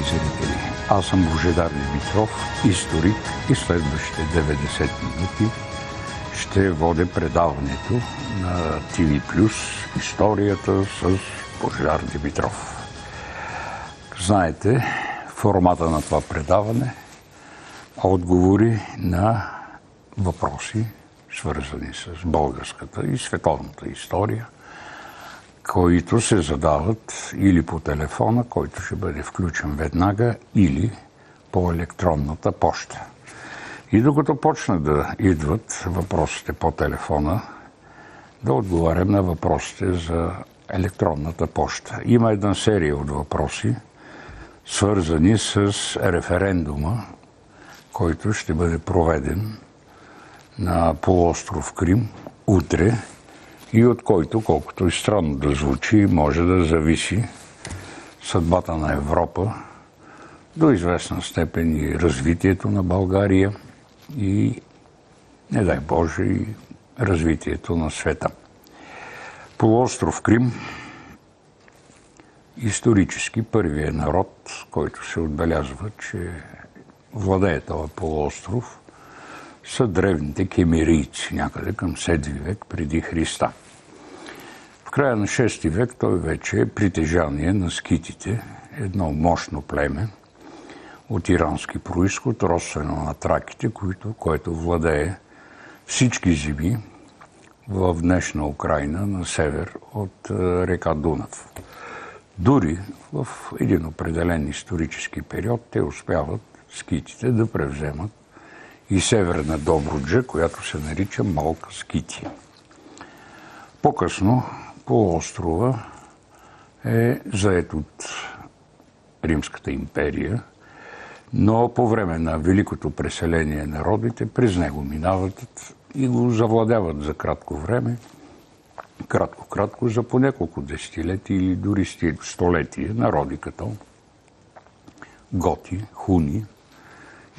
зрители! Аз съм Божидар Димитров, историк, и следващите 90 минути ще водя предаването на TV+, историята с Божидар Димитров. Знаете, формата на това предаване – отговори на въпроси, свързани с българската и световната история, които се задават или по телефона, който ще бъде включен веднага, или по електронната поща. И докато почна да идват въпросите по телефона, да отговарям на въпросите за електронната поща. Има една серия от въпроси, свързани с референдума, който ще бъде проведен на полуостров Крим утре, и от който, колкото и странно да звучи, може да зависи съдбата на Европа, до известна степен и развитието на България и, не дай Боже, и развитието на света. Полуостров Крим, исторически първият народ, който се отбелязва, че владее този полуостров, са древните кемерийци, някъде към 7 век преди Христа. В края на 6 век той вече е притежание на скитите, едно мощно племе от ирански произход, родствено на траките, което владее всички земи в днешна Украйна на север от река Дунав. Дори в един определен исторически период те успяват, скитите, да превземат и северна Добруджа, която се нарича Малка Скития. По-късно полуострова е зает от Римската империя, но по време на Великото преселение народите през него минават и го завладяват за кратко време, кратко, за по няколко десетилетия или дори столетия народи като готи, хуни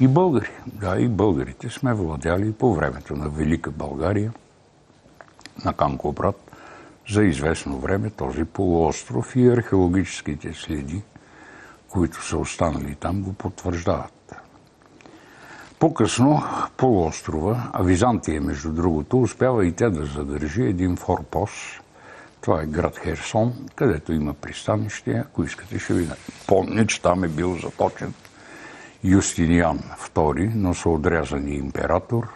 и българи. Да, и българите сме владяли по времето на Велика България, на Канкобрат, за известно време този полуостров, и археологическите следи, които са останали там, го потвърждават. По-късно полуострова, а Византия, между другото, успява и тя да задържи един форпост. Това е град Херсон, където има пристанище. Ако искате, ще ви помня, че там е бил заточен Юстиниан II, но са отрязани император.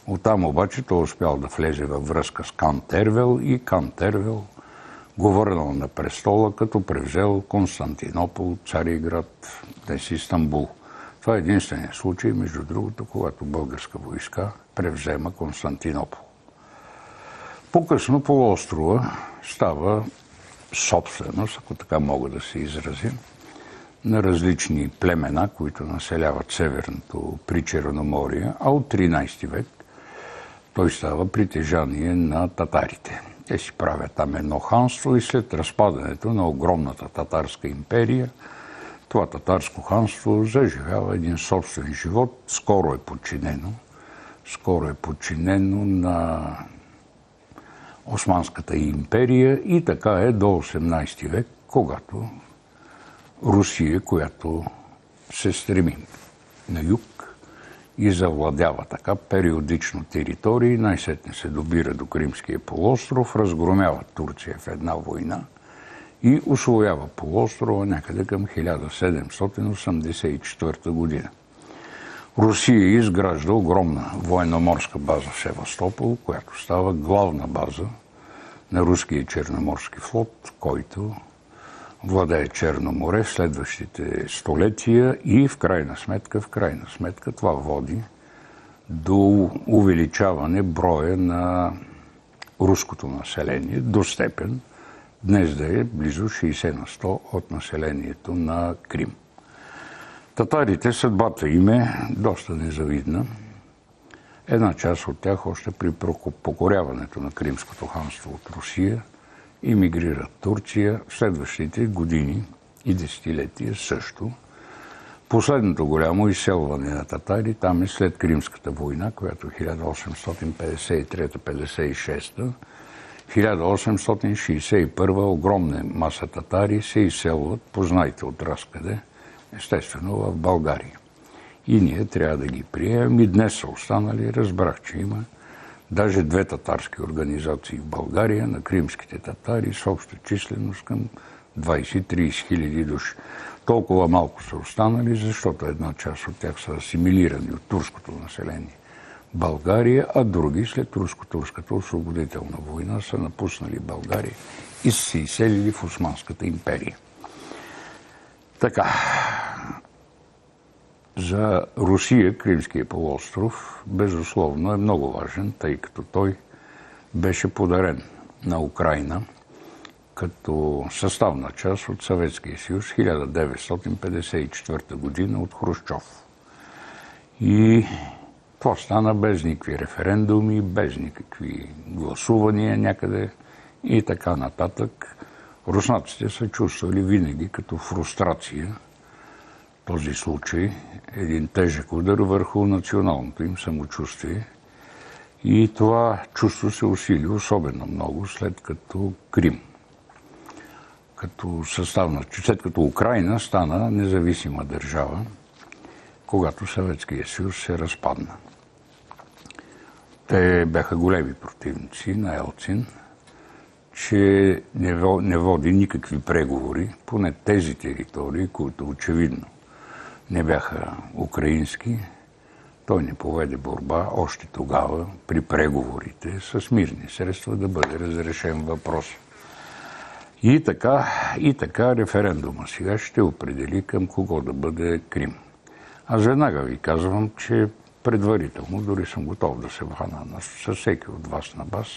Оттам обаче той успял да влезе във връзка с Хан Тервел, и Хан Тервел го върнал на престола, като превзел Константинопол, Цариград, днес Истанбул. Това е единственият случай, между другото, когато българска войска превзема Константинопол. По-късно полуострова става собственост, ако така мога да се изразя, на различни племена, които населяват северното Причерноморие, а от 13 век той става притежание на татарите. Те си правят там едно ханство, и след разпадането на огромната татарска империя, това татарско ханство заживява един собствен живот. Скоро е подчинено на Османската империя, и така е до 18 век, когато Русия, която се стреми на юг и завладява така периодично територии, най-сетне се добира до Кримския полуостров, разгромява Турция в една война и усвоява полуострова някъде към 1784 година. Русия изгражда огромна военноморска база в Севастопол, която става главна база на руския черноморски флот, който владее Черно море в следващите столетия, и в крайна сметка това води до увеличаване броя на руското население до степен днес да е близо 60 на 100 от населението на Крим. Татарите, съдбата им е доста незавидна. Една част от тях още при покоряването на Кримското ханство от Русия имигрират в Турция, в следващите години и десетилетия също. Последното голямо изселване на татари там е след Кримската война, която 1853-56, 1861 огромна маса татари се изселват, познайте от разкъде, естествено в България. И ние трябва да ги приемем. И днес са останали. Разбрах, че има даже 2 татарски организации в България на кримските татари с обща численост към 20-30 хиляди души. Толкова малко са останали, защото една част от тях са асимилирани от турското население в България, а други след руско-турската освободителна война са напуснали България и са се изселили в Османската империя. Така, за Русия Кримския полуостров безусловно е много важен, тъй като той беше подарен на Украйна като съставна част от Съветския съюз 1954 година от Хрущов. И това стана без никакви референдуми, без никакви гласувания някъде и така нататък. Руснаците са чувствали винаги като фрустрация този случай, един тежък удар върху националното им самочувствие. И това чувство се усили особено много след като Крим. След като Украйна стана независима държава, когато Съветския съюз се разпадна. Те бяха големи противници на Елцин, че не води никакви преговори, поне тези територии, които очевидно не бяха украински. Той не поведе борба още тогава при преговорите с мирни средства да бъде разрешен въпрос. И така референдума сега ще определи към кого да бъде Крим. Аз веднага ви казвам, че предварително дори съм готов да се вхана с всеки от вас на бас.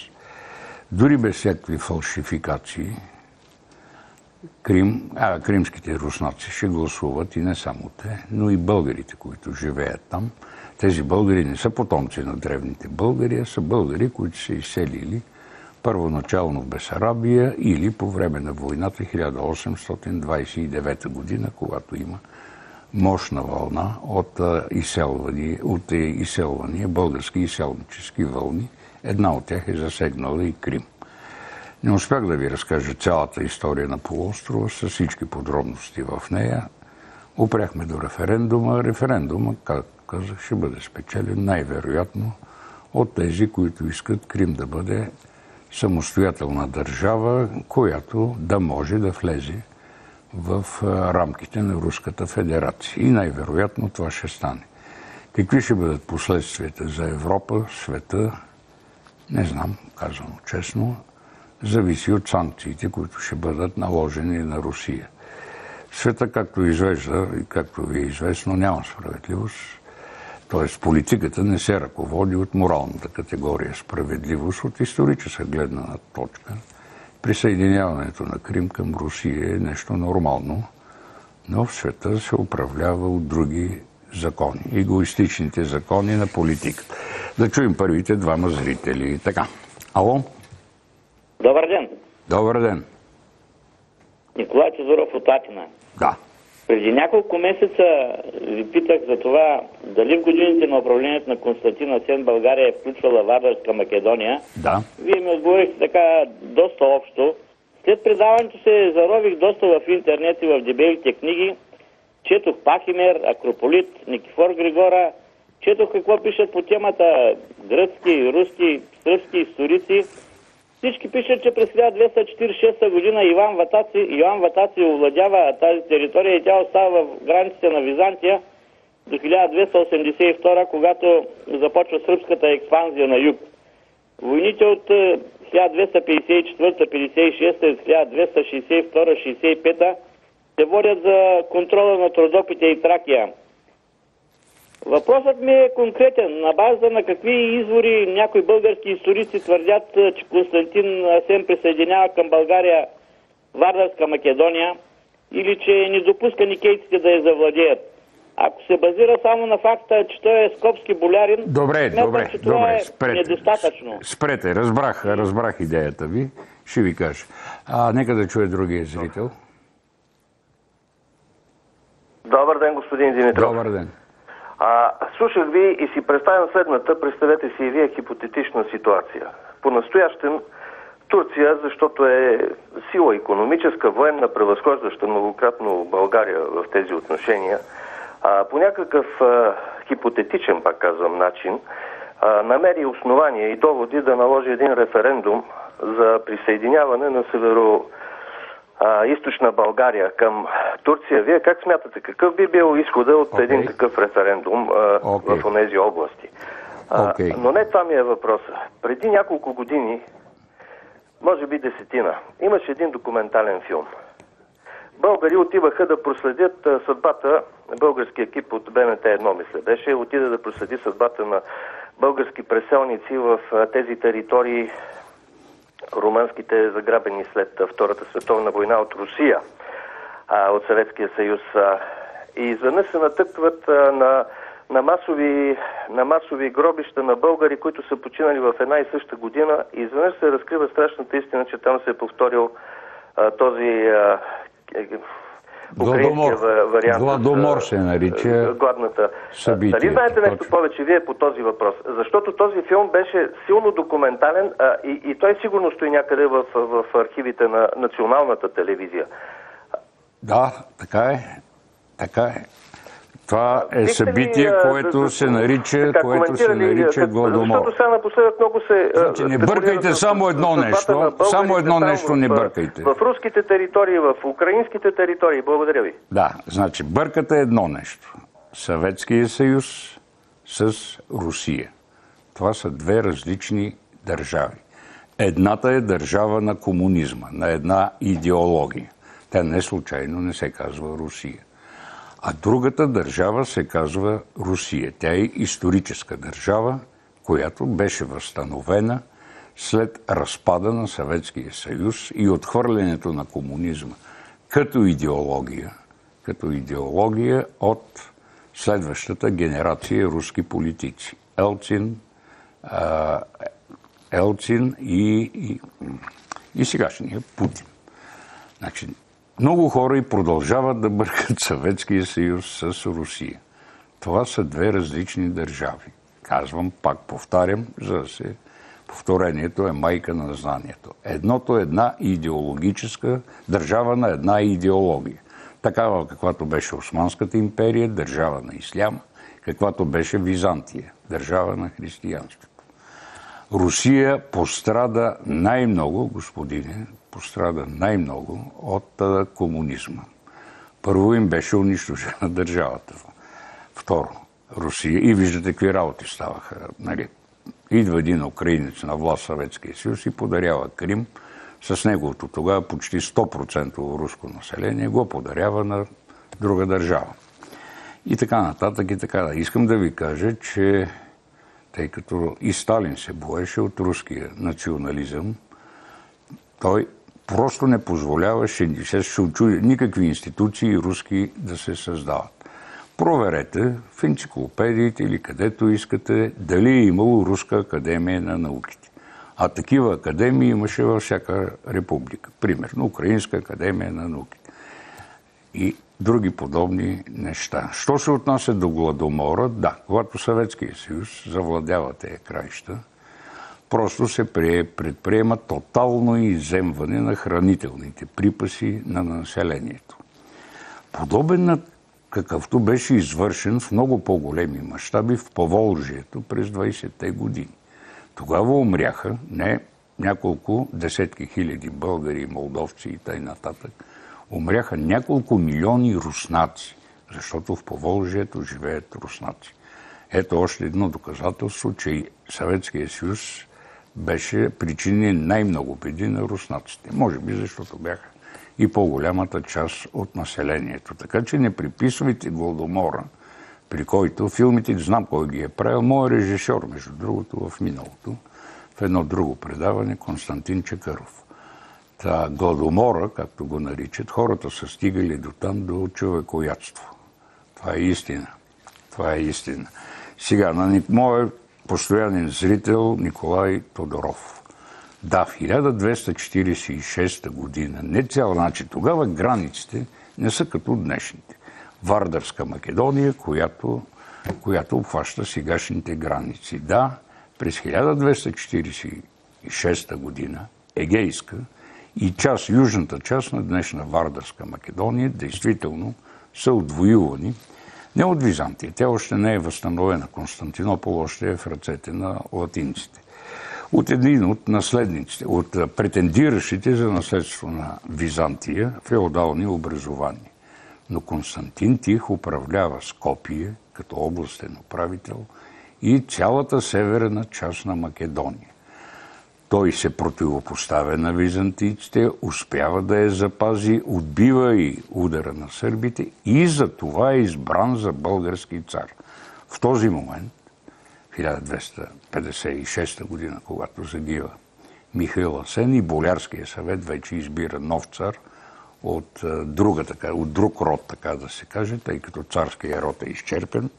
Дори без всякакви фалшификации, кримските руснаци ще гласуват и не само те, но и българите, които живеят там. Тези българи не са потомци на древните българи, а са българи, които са изселили първоначално в Бесарабия или по време на войната 1829 година, когато има мощна вълна от изселвания, български изселнически вълни. Една от тях е засегнала и Крим. Не успях да ви разкажа цялата история на полуострова с всички подробности в нея. Опряхме до референдума. Референдума, както казах, ще бъде спечелен най-вероятно от тези, които искат Крим да бъде самостоятелна държава, която да може да влезе в рамките на Руската федерация. И най-вероятно това ще стане. Какви ще бъдат последствията за Европа, света, не знам, казано честно, зависи от санкциите, които ще бъдат наложени на Русия. Света, както изглежда и както ви е известно, няма справедливост. Т.е. политиката не се ръководи от моралната категория справедливост, от историческа гледна точка. Присъединяването на Крим към Русия е нещо нормално, но в света се управлява от други закони, егоистичните закони на политиката. Да чуем първите двама зрители. Така. Ало? Добър ден. Добър ден. Николай Чезуров от Атина. Да. Преди няколко месеца ви питах за това дали в годините на управлението на Константин Асен България е включвала Вардарска Македония. Да. Вие ми отговорихте така доста общо. След предаването се зарових доста в интернет и в дебелите книги. Четох Пахимер, Акрополит, Никифор Григора. Четох какво пишат по темата гръцки, руски, сръбски историци. Всички пишат, че през 1246 година Йоан Ватаци овладява тази територия и тя остава в границите на Византия до 1282, когато започва сръбската експанзия на юг. Войните от 1254-56 и 1262-65 се водят за контрола на Родопите и Тракия. Въпросът ми е конкретен. На база на какви извори някои български историци твърдят, че Константин Асен присъединява към България Вардарска Македония или че не допуска никейците да я завладеят? Ако се базира само на факта, че той е скопски болярин, смятам, че това е недостатъчно. Спрете, разбрах идеята ви. Ще ви кажа. Нека да чуе другия зрител. Добър ден, господин Димитров. Добър ден. Слушах ви и си представям следната. Представете си и вие хипотетична ситуация. По-настоящем Турция, защото е сила икономическа, военна, превъзхождаща многократно България в тези отношения, по някакъв хипотетичен, пак казвам, начин, намери основания и доводи да наложи един референдум за присъединяване на северо-източна България към Турция. Вие как смятате, какъв би бил изхода от един такъв референдум в тези области? Но не това ми е въпроса. Преди няколко години, може би 10, имаше един документален филм. Българи отиваха да проследят съдбата, български екип от БНТ-1, мисля, беше, отида да проследи съдбата на български преселници в тези територии, румънските, заграбени след Втората световна война от Русия, от Съветския съюз. И изведнъж се натъкват на масови гробища на българи, които са починали в една и съща година, и изведнъж се разкрива страшната истина, че там се е повторил този украинския вариант. Гладомор се нарича гладната събитие. Дали знаете нещо повече вие по този въпрос? Защото този филм беше силно документален и той сигурно стои някъде в архивите на националната телевизия. Да, така е. Това е събитие, което се нарича Гладомор. Защото сега напоследък много се... Значи не бъркайте само едно нещо. Само едно нещо не бъркайте. В руските територии, в украинските територии. Благодаря ви. Да, значи бъркате едно нещо. Съветския съюз с Русия. Това са две различни държави. Едната е държава на комунизма, на една идеология. Тя не случайно не се казва Русия. А другата държава се казва Русия. Тя е историческа държава, която беше възстановена след разпада на Съветския съюз и отхвърлянето на комунизма като идеология от следващата генерация руски политици. Елцин и сегашния Путин. Значи, много хора и продължават да бъркат Съветския съюз с Русия. Това са две различни държави. Казвам, пак повтарям, за да се... Повторението е майка на знанието. Едното е една идеологическа държава на една идеология. Такава, каквато беше Османската империя, държава на исляма, каквато беше Византия, държава на християнството. Русия пострада най-много, господине, от комунизма. Първо им беше унищожена държавата. Второ, Русия. И виждате какви работи ставаха. Нали? Идва един украинец на власт Съветския съюз и подарява Крим с неговото тогава почти 100% руско население, го подарява на друга държава. И така нататък и така. Искам да ви кажа, че тъй като и Сталин се боеше от руския национализъм, той просто не позволяваше никакви институции руски да се създават. Проверете в енциклопедиите или където искате дали е имало Руска академия на науките. А такива академии имаше във всяка република. Примерно Украинска академия на науките. И други подобни неща. Що се отнася до Гладомора? Да, когато Съветския съюз завладява тези краища, просто се предприема тотално изземване на хранителните припаси на населението. Подобен на какъвто беше извършен в много по-големи мащаби в Поволжието през 20-те години. Тогава умряха не няколко десетки хиляди българи и молдовци и т.н. Умряха няколко милиони руснаци, защото в Поволжието живеят руснаци. Ето още едно доказателство, че Съветския съюз беше причинен най-много беди на руснаците. Може би защото бяха и по-голямата част от населението. Така че не приписвайте Гладомора, при който филмите, знам кой ги е правил, моят режисьор, между другото, в миналото, в едно друго предаване, Константин Чакъров. Та Гладомора, както го наричат, хората са стигали до там, до човекоядство. Това е истина. Сега, на моят постоянен зрител Николай Тодоров. Да, в 1246 година, не цял, значи тогава границите не са като днешните. Вардарска Македония, която обхваща сегашните граници. Да, през 1246 година Егейска и южната част на днешна Вардарска Македония действително са отвоювани не от Византия. Тя още не е възстановена. Константинопол още е в ръцете на латинците. От един от наследниците, от претендиращите за наследство на Византия феодални образования. Но Константин Тих управлява Скопие като областен управител и цялата северна част на Македония. Той се противопоставя на византийците, успява да я запази, отбива и удара на сърбите и за това е избран за български цар. В този момент, 1256 година, когато загива Михаил Асен и Болярския съвет вече избира нов цар от друг род, така да се каже, тъй като царския род е изчерпен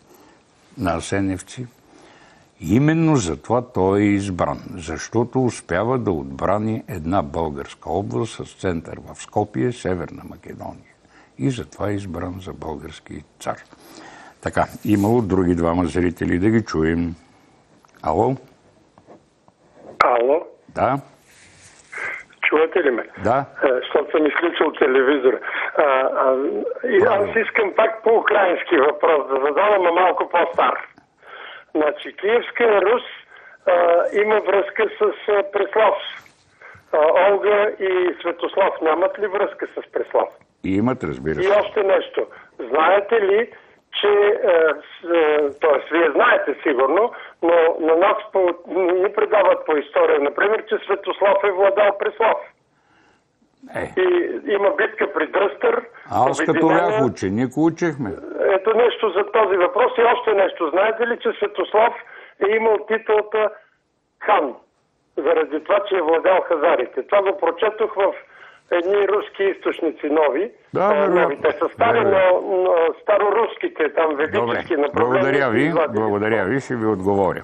на асеневци. Именно за това той е избран, защото успява да отбрани една българска област с център в Скопие, Северна Македония. И затова е избран за български цар. Така, имало други двама зрители, да ги чуем. Ало? Ало? Да. Чувате ли ме? Да. Защото съм изключил телевизора. Аз искам пак по украински въпрос да задавам, но малко по-стар. Значи, Киевска Рус има връзка с Преслав. Олга и Светослав нямат ли връзка с Преслав? Имат, разбира се. И още нещо. Знаете ли, че, т.е. вие знаете сигурно, но на нас ни предават по история, например, че Светослав е владал Преслав. И има битка при Дръстър. Аз като бях ученик учихме. Ето нещо за този въпрос и още нещо. Знаете ли, че Светослав е имал титулата хан, заради това, че е владял хазарите? Това го прочетох в едни руски източници нови. Да, новите са стари, но староруските, там ведически направления. Благодаря ви, ще ви отговоря.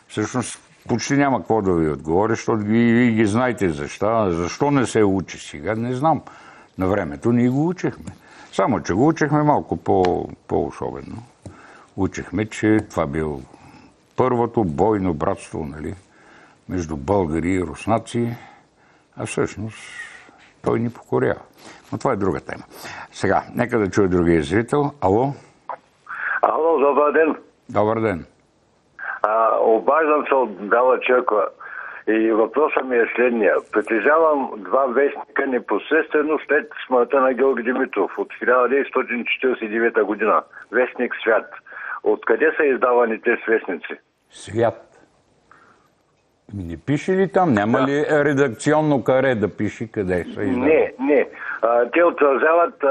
Всъщност, почти няма какво да ви отговоря, защото вие ги знаете защо не се учи сега, не знам. На времето ние го учихме. Само, че го учихме малко по-особено. Учихме, че това бил първото бойно братство, нали, между българи и руснаци, а всъщност той ни покорява. Но това е друга тема. Сега, нека да чуя другия зрител. Ало? Ало, добър ден. Добър ден. Обаждам се от Бяла Черква и въпросът ми е следния. Притежавам два вестника непосредствено след смъртта на Георги Димитров от 1949 година. Вестник Свят. Откъде са издавани тези вестници? Свят. Не пише ли там? Няма ли редакционно каре да пише къде са издавани? Не. Те отразяват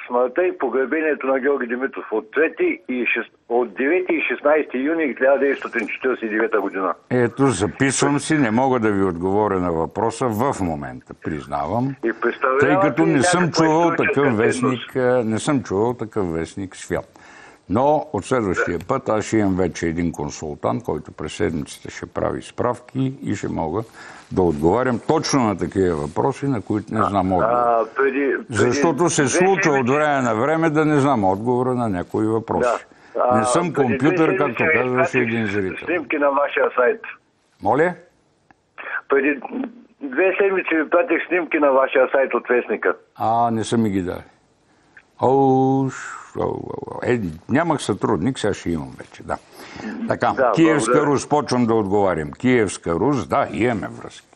смъртта и погребението на Георги Димитров от 9 и 16 юни 1949 година. Ето, записвам си, не мога да ви отговоря на въпроса в момента, признавам. Тъй като не съм чувал такъв вестник Свят. Но от следващия път аз ще имам вече един консултант, който през седмицата ще прави справки и ще мога да отговарям точно на такива въпроси, на които не знам отговор. Защото се случва от време на време да не знам отговора на някои въпроси. Не съм компютър, както казваше един зрител. Снимки на вашия сайт. Моля? Преди 2 седмици ви пратих снимки на вашия сайт от вестника. Не са ми ги дали. Нямах сътрудник, сега ще имам вече, да. Така, Киевска Рус, почвам да отговарям. Киевска Рус, да, имаме връзки.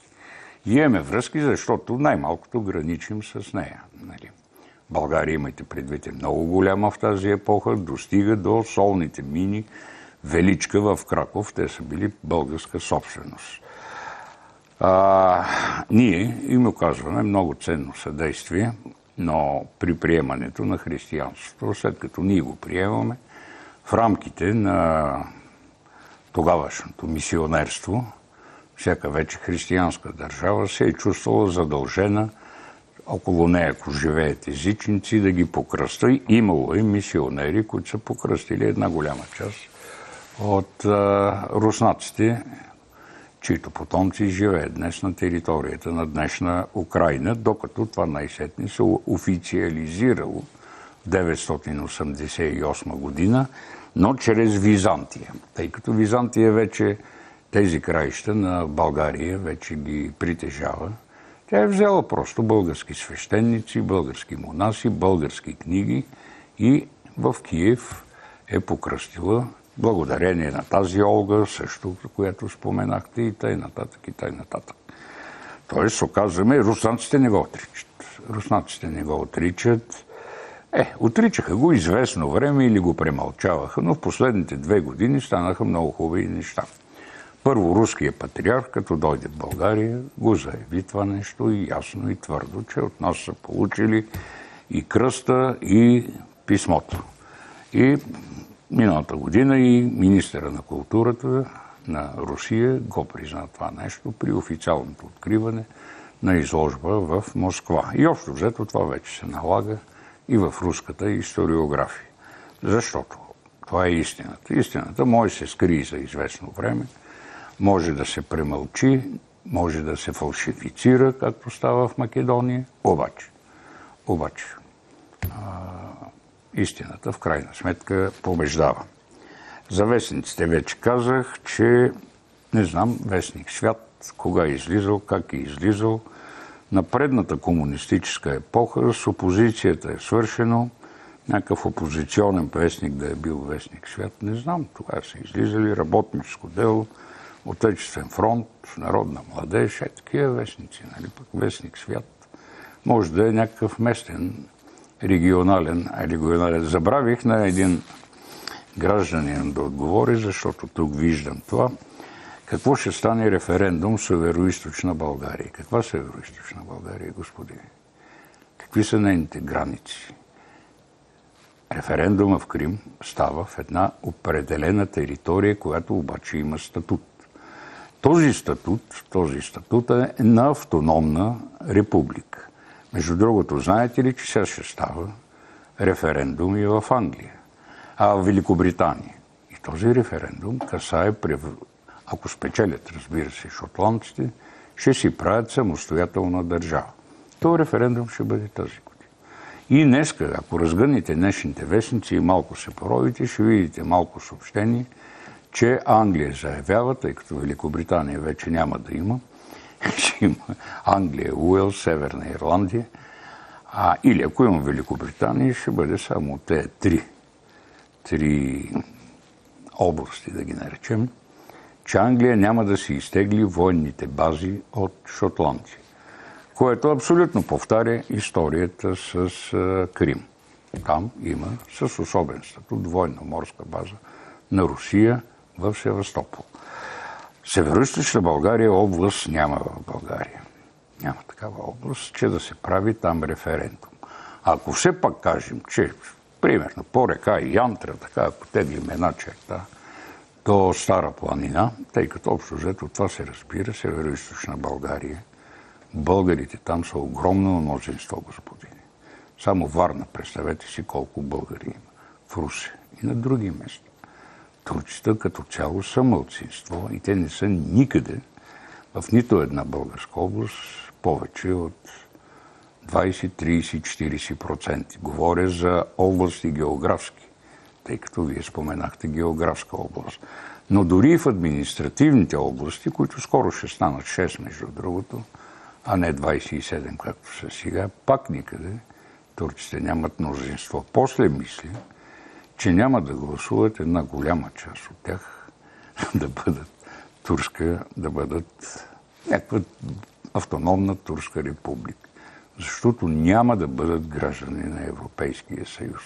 Имаме връзки, защото най-малкото граничим с нея. Нали? България, имайте предвид, е много голяма в тази епоха, достига до солните мини Величка в Краков. Те са били българска собственост. Ние им оказваме много ценно съдействие, но при приемането на християнството, след като ние го приемаме, в рамките на тогавашното мисионерство, всяка вече християнска държава се е чувствала задължена около нея, ако живеят езичници, да ги покръста. Имало и мисионери, които са покръстили една голяма част от руснаците, чието потомци живеят днес на територията на днешна Украйна, докато това най-сетне се официализирало в 988 година, но чрез Византия. Тъй като Византия вече тези краища на България вече ги притежава. Тя е взела просто български свещеници, български монаси, български книги и в Киев е покръстила, благодарение на тази Олга, също, която споменахте, и т.н. и т.н. Тоест, оказваме, руснаците не го отричат. Руснаците не го отричат. Отричаха го известно време или го премълчаваха, но в последните 2 години станаха много хубави неща. Първо, руският патриарх, като дойде в България, го заяви това нещо и ясно и твърдо, че от нас са получили и кръста, и писмото. И миналата година и министъра на културата на Русия го призна това нещо при официалното откриване на изложба в Москва. И общо взето това вече се налага и в руската историография. Защото това е истината. Истината може да се скрие за известно време, може да се премълчи, може да се фалшифицира, както става в Македония. Обаче, истината в крайна сметка побеждава. За вестниците вече казах, че не знам вестник Свят кога е излизал, как е излизал. На предната комунистическа епоха с опозицията е свършено. Някакъв опозиционен вестник да е бил вестник Свят, не знам. Тогава са излизали Работническо дело, Отечествен фронт, Народна младеж, такива вестници, нали? Пък вестник Свят може да е някакъв местен регионален. Забравих на един гражданин да отговори, защото тук виждам това. Какво ще стане референдум Североизточна България? Каква Североизточна България, господи? Какви са нейните граници? Референдума в Крим става в една определена територия, която обаче има статут. Този статут е на автономна република. Между другото, знаете ли, че сега ще става референдум и в Англия, в Великобритания. И този референдум касае, ако спечелят, разбира се, шотландците, ще си правят самостоятелна държава. този референдум ще бъде тази година. И днеска, ако разгънете днешните вестници и малко се поровите, ще видите малко съобщение, че Англия заявява, тъй като Великобритания вече няма да има, ще има Англия, Уелс, Северна Ирландия, или ако има Великобритания, ще бъде само те три области, да ги наречем, че Англия няма да си изтегли военните бази от Шотландия, което абсолютно повтаря историята с Крим. Там има с особен статут военно-морска база на Русия в Севастопол. Североизточна България област няма в България. Няма такава област, че да се прави там референдум. Ако все пак кажем, че примерно по река Янтра, така ако теглим една черта до Стара планина, тъй като общо взето това се разбира, Североизточна България, българите там са огромно мнозинство, господини. Само Варна, представете си колко българи има. В Русе и на други места. Турците като цяло са малцинство и те не са никъде в нито една българска област повече от 20, 30, 40%. Говоря за области географски, тъй като вие споменахте географска област. Но дори в административните области, които скоро ще станат 6 между другото, а не 27, както са сега, пак никъде турците нямат мнозинство. После мисля, че няма да гласуват една голяма част от тях да бъдат турска, да бъдат някаква автономна турска република. Защото няма да бъдат граждани на Европейския съюз.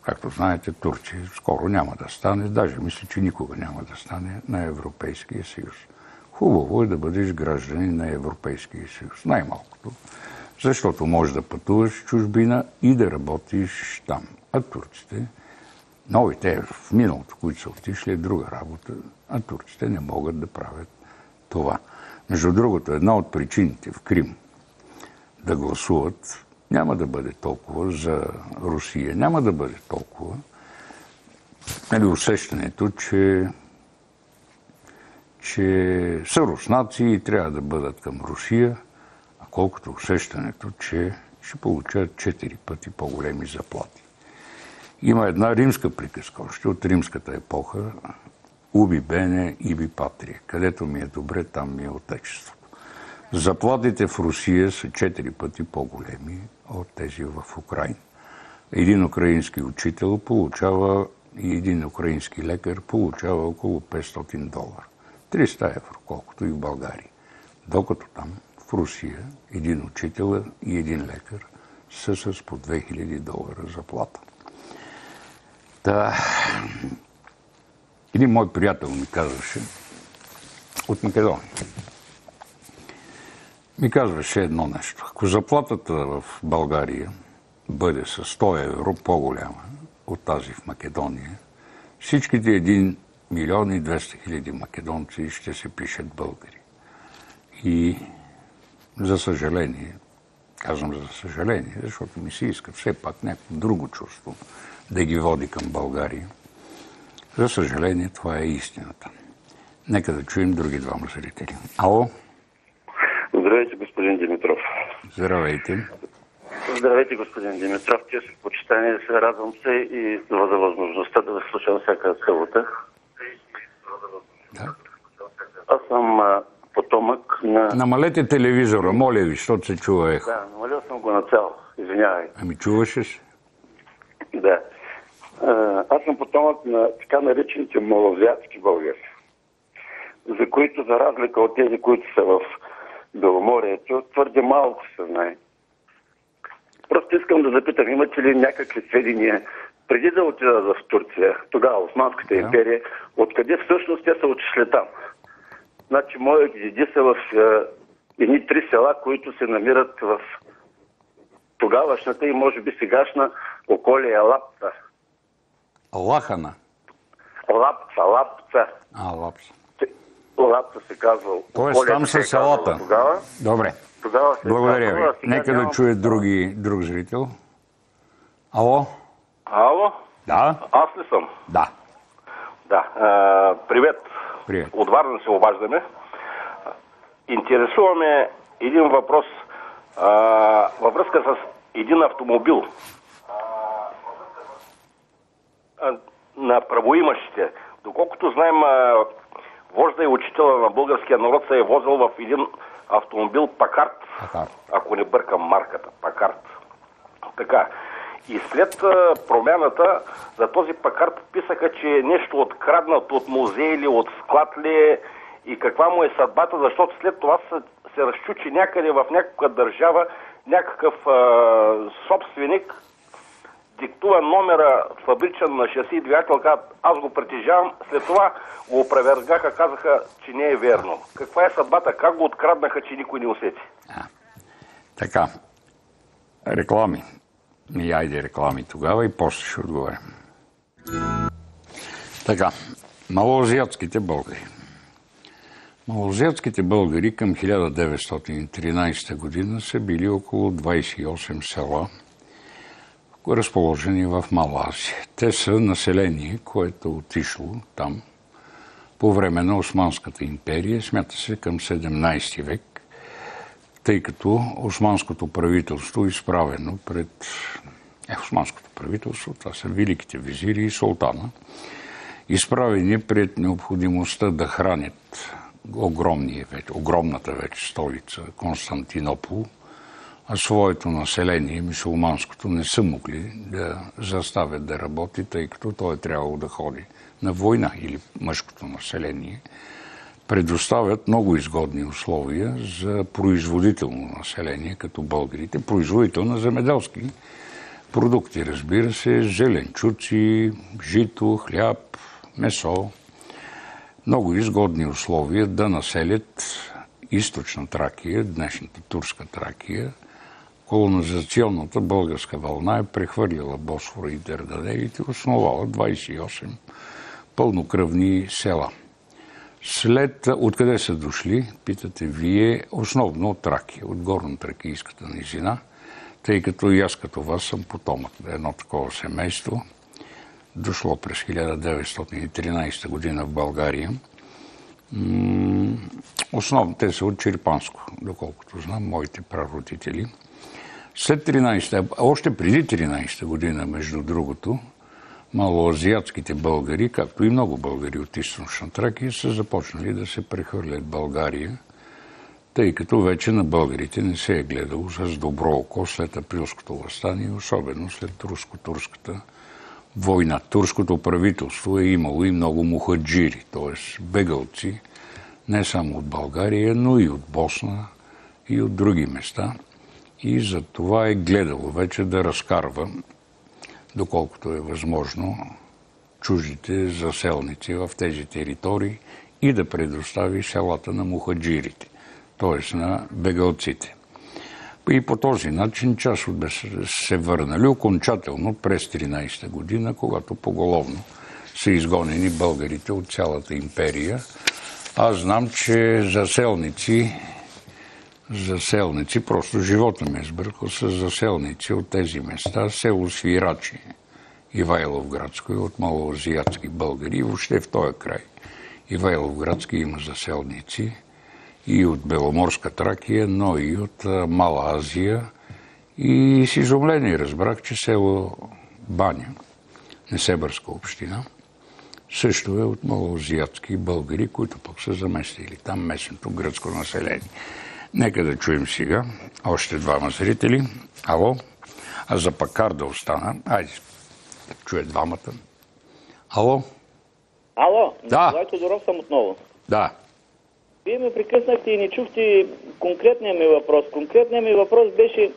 Както знаете, Турция скоро няма да стане, даже мисля, че никога няма да стане на Европейския съюз. Хубаво е да бъдеш гражданин на Европейския съюз, най-малкото, защото можеш да пътуваш в чужбина и да работиш там. А турците, новите в миналото, които са отишли, е друга работа, а турците не могат да правят това. Между другото, една от причините в Крим да гласуват няма да бъде толкова за Русия, няма да бъде толкова усещането, че са руснаци и трябва да бъдат към Русия, а колкото усещането, че ще получат 4 пъти по-големи заплати. Има една римска приказка, още от римската епоха, Уби бене, иби патрия. Където ми е добре, там ми е отечеството. Заплатите в Русия са 4 пъти по-големи от тези в Украйна. Един украински учител получава и един украински лекар получава около $500. 300 евро, колкото и в България. Докато там, в Русия, един учител и един лекар са с по $2000 заплата. Един мой приятел ми казваше от Македония. Ми казваше едно нещо. Ако заплатата в България бъде с 100 евро по-голяма от тази в Македония, всичките 1 милион и 200 хиляди македонци ще се пишат българи. И за съжаление, казвам за съжаление, защото ми се иска все пак някакво друго чувство да ги води към България. За съжаление, това е истината. Нека да чуем други двама зрители. Ало? Здравейте, господин Димитров. Здравейте. Здравейте, господин Димитров. Честно почитание, се радвам се и за възможността да ви слушам всяка събота. Да. Аз съм потомък на... Намалете телевизора, моля ви, защото се чува ехо. Да, намалил съм го на цяло. Извинявай. Ами чуваше се? Да. Аз съм потомък на така наречените малоазиатски българи, за които, за разлика от тези, които са в Беломорието, твърде малко се знае. Просто искам да запитам, имате ли някакви сведения, преди да отидат в Турция, тогава Османската империя, откъде всъщност те са отишли там? Значи, моите деди са в едни 3 села, които се намират в тогавашната и може би сегашна околия Лапца. Лахана? Лапца. Лапца. Лапца се казва. Тоест там са селата. Тогава. Добре. Благодаря ви. Нека да чуе друг зрител. Ало? Ало? Да. Аз ли съм? Да. Да. Привет. Привет. От Варна се обаждаме. Интересуваме един въпрос във връзка с един автомобил на правоимащите. Доколкото знаем, вожда и учителя на българския народ се е возил в един автомобил Пакарт. Ако не бъркам марката. Пакарт. Така. И след промяната за този Пакарт писаха, че е нещо откраднато от музей или от склад ли и каква му е съдбата, защото след това се разчучи някъде в някаква държава, някакъв собственик диктува номера фабричен на шаси и двигател, аз го притежавам, след това го опровергаха, казаха, че не е верно. Каква е съдбата? Как го откраднаха, че никой не усети? Така. Реклами. Айде реклами тогава и после ще отговорим. Така. Малоазиатските българи. Малоазиатските българи към 1913 година са били около 28 села, разположени в Мала Азия. Те са население, което отишло там по време на Османската империя, смята се към 17 век, тъй като османското правителство изправено пред... Османското правителство, това са великите визири и султана, изправени пред необходимостта да хранят огромната вече столица Константинопол, а своето население, мюсюлманското, не са могли да заставят да работи, тъй като той е трябвало да ходи на война или мъжкото население. Предоставят много изгодни условия за производително население, като българите, производител на земеделски продукти, разбира се, зеленчуци, жито, хляб, месо. Много изгодни условия да населят източна Тракия, днешната турска Тракия. Колонизационната българска вълна е прехвърлила Босфора и Дарданелите, основала 28 пълнокръвни села. Откъде са дошли, питате вие, основно от Тракия, от горно-тракийската низина, тъй като и аз като вас съм потомък на едно такова семейство, дошло през 1913 година в България. Основно те са от Черепанско, доколкото знам, моите прародители. Още преди 13 година, между другото, малоазиатските българи, както и много българи от Източна Тракия, са започнали да се прехвърлят в България, тъй като вече на българите не се е гледало с добро око след априлското въстание, особено след руско-турската война. Турското правителство е имало и много мухаджири, т.е. бегълци, не само от България, но и от Босна и от други места. И за това е гледало вече да разкарва, доколкото е възможно, чуждите заселници в тези територии и да предостави селата на мухаджирите, т.е. на бегълците. И по този начин част от се върнали окончателно през 13-та година, когато поголовно са изгонени българите от цялата империя. Аз знам, че заселници, просто живота ме сбъркал с заселници от тези места, село Свирачи, Ивайловградско и от малоазиатски българи, и въобще в този край. Ивайловградски има заселници и от Беломорска Тракия, но и от Мала Азия. И с изумление разбрах, че село Баня, Несебърска община, също е от малоазиатски българи, които пък са заместили там местното гръцко население. Нека да чуем сега още двама зрители. Ало? А за Пакарда остана. Айде, чуе двамата. Ало? Ало? Да. Николай Тодоров съм отново. Да. Вие ме прекъснахте и не чухте конкретния ми въпрос. Конкретният ми въпрос беше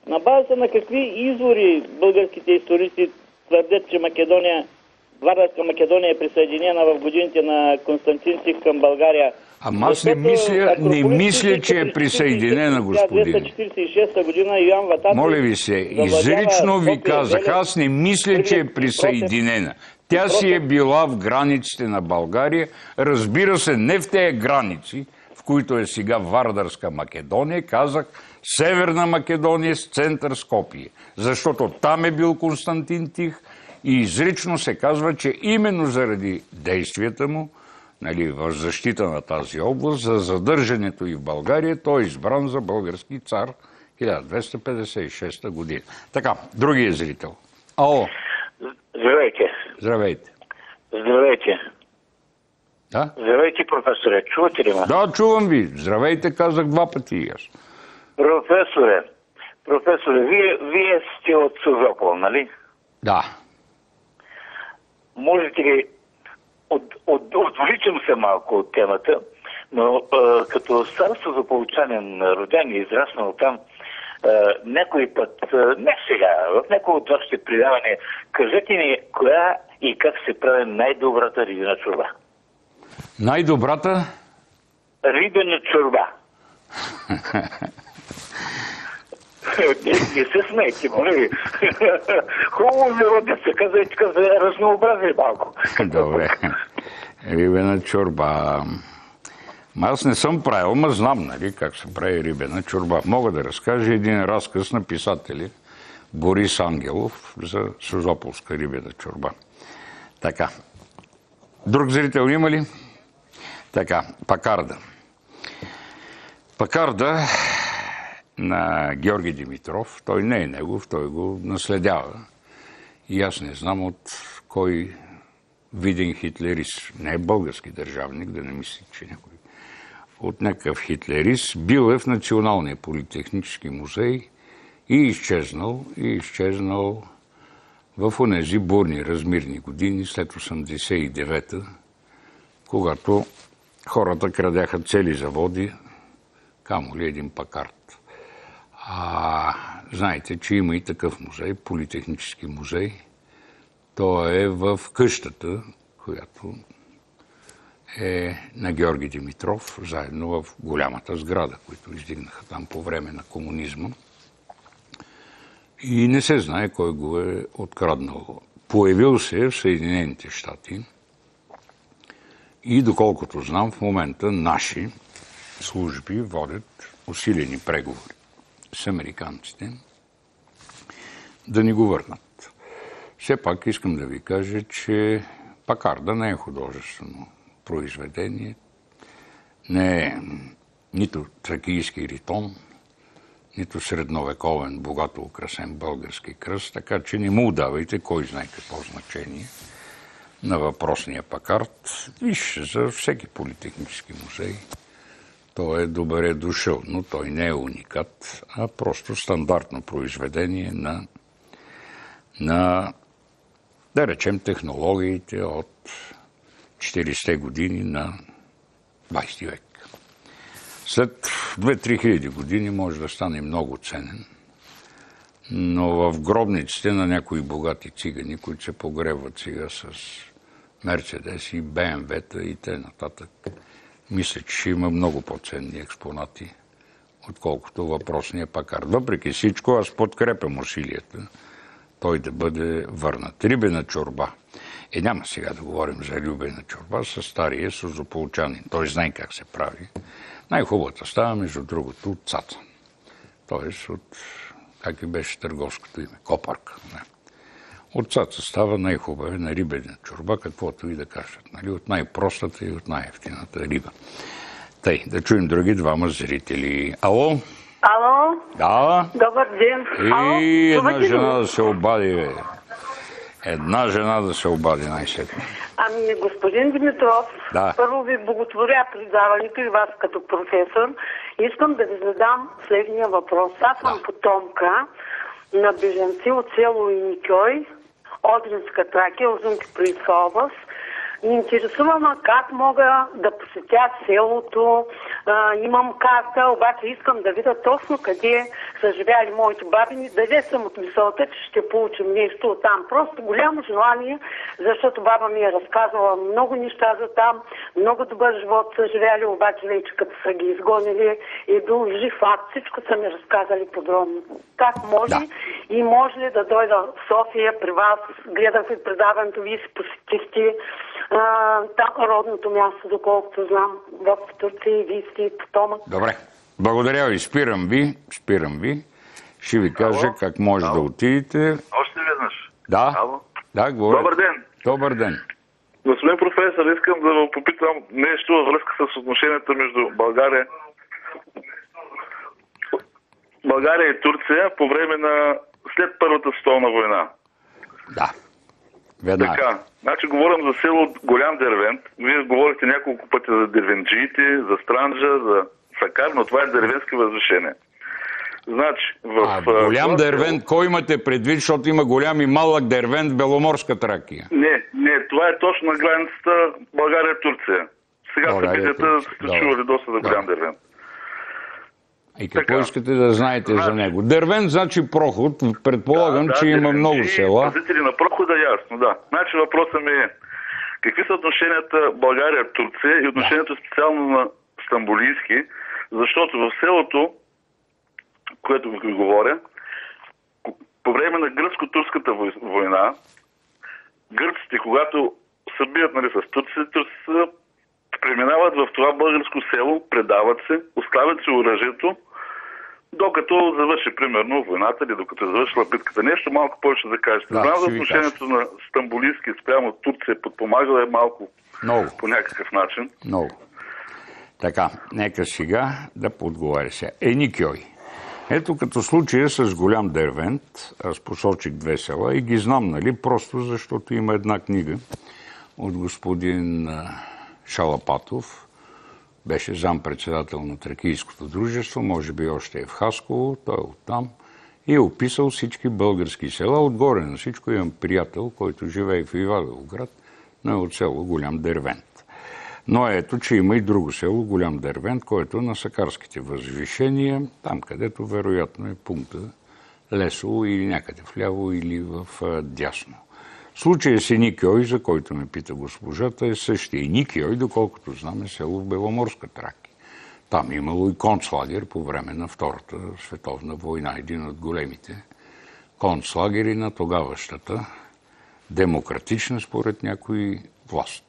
на базата на какви извори българските историци твърдят, че Вардарска Македония е присъединена в годините на Константин Тих към България. Ама аз не мисля, че е присъединена, господин. 1946 година Йоан Ватаци... Моля ви се, изрично ви казах, аз не мисля, че е присъединена. Тя си е била в границите на България, разбира се, не в тези граници, в които е сега Вардарска Македония, казах Северна Македония с център Скопие, защото там е бил Константин Тих и изрично се казва, че именно заради действията му, в защита на тази област, за задържането и в България, той е избран за български цар 1256 година. Така, другия зрител. Ало. Здравейте. Здравейте. Здравейте. Да? Здравейте, професоре. Чувате ли ме? Да, чувам ви. Здравейте, казах два пъти и аз. Професоре, вие сте от Созопол, нали? Да. Можете ли... Отвличам се малко от темата, но като стар созополчанин, роден и израснал там, някой път, не сега, в някои от вашите предавания, кажете ми коя и как се прави най-добрата рибена чорба. Най-добрата? Рибена чорба. Не се смейте, моля ви. Хубаво ми родят се каза и така за разнообразие малко. Добре. Рибена чорба. Аз не съм правил, но знам, как се прави рибена чорба. Мога да разкажа един разказ на писатели Борис Ангелов за Созополска рибена чорба. Така. Друг зрител има ли? Така, Пакарда. Пакарда на Георги Димитров, той не е негов, той го наследява. И аз не знам от кой виден хитлерист, не е български държавник, да не мисли, че някой от някакъв хитлерист, бил е в Националния политехнически музей и изчезнал в онези бурни, размирни години след 89-та, когато хората крадяха цели заводи, камо ли един Пакард. Знаете, че има и такъв музей, политехнически музей. Той е в къщата, която е на Георги Димитров, заедно в голямата сграда, които издигнаха там по време на комунизма. И не се знае кой го е откраднал. Появил се в Съединените щати и, доколкото знам, в момента наши служби водят усилени преговори с американците да ни го върнат. Все пак искам да ви кажа, че Пакарда не е художествено произведение, не е нито тракийски ритон, нито средновековен, богато украсен български кръст, така че не му давайте кой знае какво значение на въпросния пакарт. Виж, за всеки политехнически музей той е добре дошъл, но той не е уникат, а просто стандартно произведение на да речем, технологиите от 40-те години на 20 век. След 2-3 хиляди години може да стане много ценен, но в гробниците на някои богати цигани, които се погребват сега с Мерцедес и БМВ-та и т.н. Мисля, че ще има много по-ценни експонати, отколкото въпросния пакарт. Въпреки всичко, аз подкрепям усилията той да бъде върнат. Рибена чорба. Няма сега да говорим за рибена чорба с стария созополчанин. Той знае как се прави. Най-хубавата става, между другото, от цаца. Тоест от, как и беше търговското име, копарка. От цаца става най-хубава на рибена чорба, каквото и да кажат. Нали? От най-простата и от най-ефтината риба. Тъй, да чуем други двама зрители. Ало? Ало? Да. Добър ден. И една жена да се обади, бе. Една жена да се обади най-сетне. Ами, господин Димитров, да. Първо ви благотворя предаването и вас като професор. Искам да ви задам следния въпрос. Аз съм потомка на бежанци от село Иникьой, Одринска Тракия, Узункиприйска област. Интересува ме как мога да посетя селото. Имам карта, обаче искам да видя точно къде са живяли моите баби. Дале съм от мисълта, че ще получим нещо от там. Просто голямо желание, защото баба ми е разказала много неща за там. Много добър живот са живяли, обаче вече като са ги изгонили и бил жив акт. Всичко са ми разказали подробно. Как може и може ли да дойда в София при вас? Гледах ви предаването, вие си посетихте там родното място, доколкото знам, в Турция и вие сте потомък. Добре. Благодаря ви. Спирам ви. Ще ви кажа как може да отидете. Още веднъж. Да. Да, говоря. Добър ден. Добър ден. Господин професор, искам да ви попитам нещо във връзка с отношенията между България и Турция по време на след Първата световна война. Да. Веднага. Така, значи говорим за село Голям Дервент. Вие говорите няколко пъти за дервенджиите, за Странджа, за Сакар, но това е дервенски възвишение. Значи, Голям Дервент, кой имате предвид, защото има голям и малък Дервент в Беломорска Тракия? Не, това е точно на границата България-Турция. Сега събитията сте чували доста за Голям Дервент. И какво искате да знаете за него? Дервент значи проход, предполагам, че има много села. Пазители на прохода, ясно, да. Значи въпросът ми е, какви са отношенията България-Турция и отношението специално на Стамбулийски, защото в селото, което ви говоря, по време на гръцко-турската война, гърците, когато се бият с турците, преминават в това българско село, предават се, оставят се оръжието, докато завърши примерно войната или докато завършила битката. Нещо малко повече да кажете. Знам за отношението на Стамбулийски спрямо Турция, подпомагала е малко по някакъв начин. Много. Така, нека сега да подговаря се. Еникьой. Ето като случая с Голям Дервент, аз посочих 2 села и ги знам, нали, просто защото има една книга от господин Шалапатов, беше зампредседател на Тракийското дружество, може би още е в Хасково, той е оттам, и е описал всички български села. Отгоре на всичко имам приятел, който живее в Ивайловград, но е от село Голям Дервент. Но ето, че има и друго село, Голям Дервент, който е на Сакарските възвишения, там където вероятно е пункта Лесово или някъде вляво или в дясно. Случая с Еникьой, за който ме пита госпожата, е същия. Еникьой, доколкото знам, е село в Беломорска Тракия. Там имало и концлагер по време на Втората световна война. Един от големите концлагери на тогаващата демократична, според някои, власт.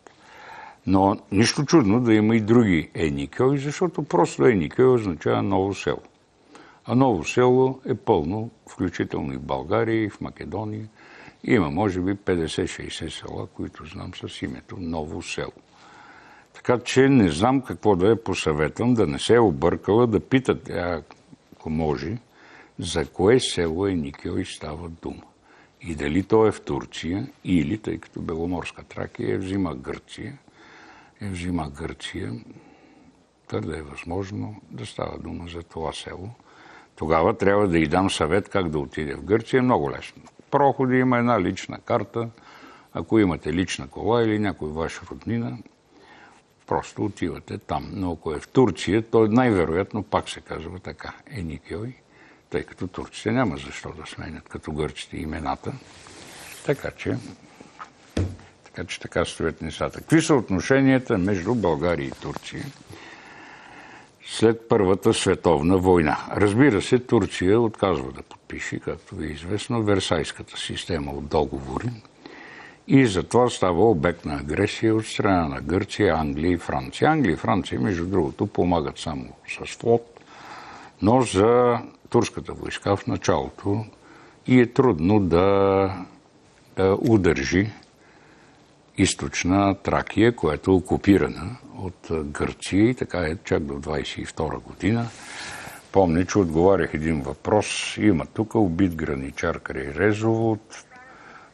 Но нищо чудно да има и други Еникьой, защото просто Еникьой означава ново село. А ново село е пълно, включително и в България, и в Македония. Има, може би, 50-60 села, които знам с името Ново село. Така че не знам какво да я посъветвам, да не се е объркала, да питат, ако може, за кое село Еникьой става дума. И дали то е в Турция, или, тъй като Беломорска Тракия взима Гърция, твърде е възможно да става дума за това село. Тогава трябва да й дам съвет как да отиде в Гърция. Много лесно. Проходи има една лична карта. Ако имате лична кола или някой ваш роднина, просто отивате там. Но ако е в Турция, то най-вероятно пак се казва така. Еникьой, тъй като турците няма защо да сменят като гърците имената. Така че така стоят нещата. Какви са отношенията между България и Турция след Първата световна война? Разбира се, Турция отказва да подпише, както ви е известно, Версайската система от договори и затова става обект на агресия от страна на Гърция, Англия и Франция. Англия и Франция, между другото, помагат само с флот, но за турската войска в началото и е трудно да удържи източна Тракия, която е окупирана от Гърция и така е чак до 1922 година. Помня, че отговарях един въпрос. Има тук убит граничар край Резово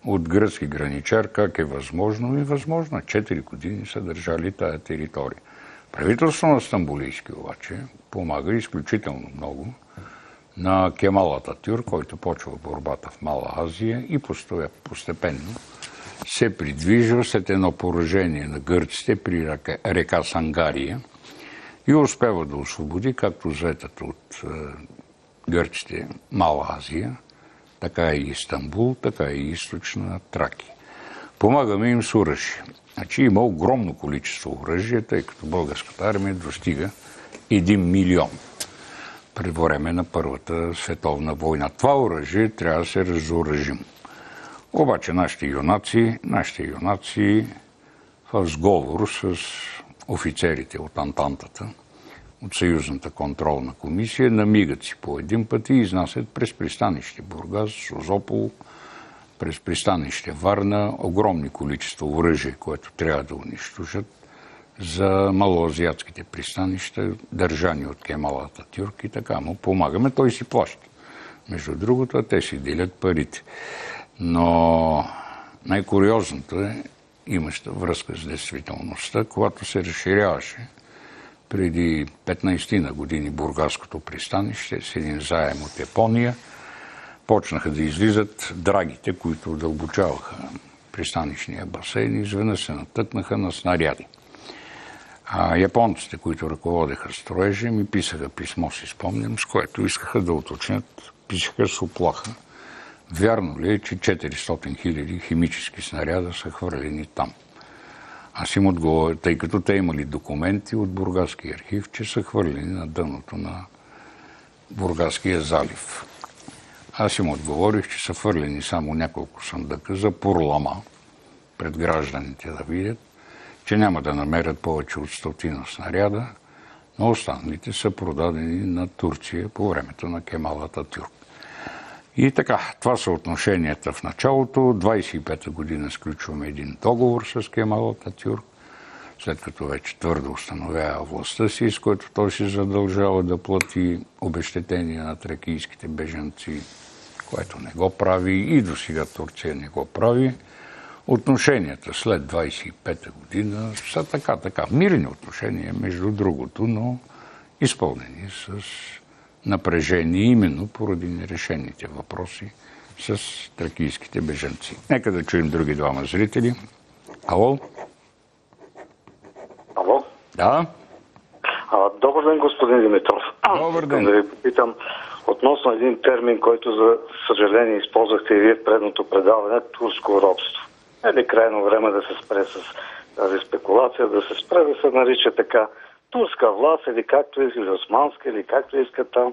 от гръцки граничар. Как е възможно? И възможно. 4 години са държали тая територия. Правителството на Стамбулийски обаче помага изключително много на Кемал Ататюрк, който почва борбата в Мала Азия и постепенно се придвижва след едно поражение на гърците при река Сангария и успява да освободи както заетата от гърците Мала Азия, така и Истанбул, така и източна Тракия. Помагаме им с оръжие. Значи има огромно количество оръжие, тъй като българската армия достига 1 милион при време на Първата световна война. Това оръжие трябва да се разоръжим. Обаче нашите юнаци в сговор с офицерите от Антантата, от Съюзната контролна комисия, намигат си по един път и изнасят през пристанище Бургас, Созопол, през пристанище Варна огромни количества оръжие, което трябва да унищожат за малоазиатските пристанища, държани от Кемал Ататюрк и така му помагаме. Той си плаща. Между другото, те си делят парите. Но най-куриозното е, имаща връзка с действителността, когато се разширяваше преди 15 години Бургаското пристанище с един заем от Япония, почнаха да излизат драгите, които удълбочаваха пристанищния басейн и изведнъж се натъкнаха на снаряди. А японците, които ръководеха строежа, ми писаха писмо, си спомням, с което искаха да уточнят, писаха с уплаха. Вярно ли е, че 400 хиляди химически снаряда са хвърлени там? Аз им отговоря, тъй като те имали документи от Бургаския архив, че са хвърлени на дъното на Бургаския залив. Аз им отговорих, че са хвърлени само няколко съндъка за пурлама пред гражданите да видят, че няма да намерят повече от 100 снаряда, но останалите са продадени на Турция по времето на Кемал Ататюрк. И така, това са отношенията в началото. 25-та година сключваме един договор с Кемал Ататюрк, след като вече твърдо установява властта си, с който той се задължава да плати обезщетения на тракийските бежанци, което не го прави и до сега Турция не го прави. Отношенията след 25-та година са така. Мирни отношения, между другото, но изпълнени с напрежение именно поради нерешените въпроси с тракийските бежанци. Нека да чуем други двама зрители. Ало? Ало? Да? Добър ден, господин Димитров. Добър ден. Да ви попитам относно един термин, който за съжаление използвахте и вие в предното предаване – турско робство. Е ли крайно време да се спре с тази спекулация, да се спре да се нарича така турска власт или както иска, или османска, или както иска там,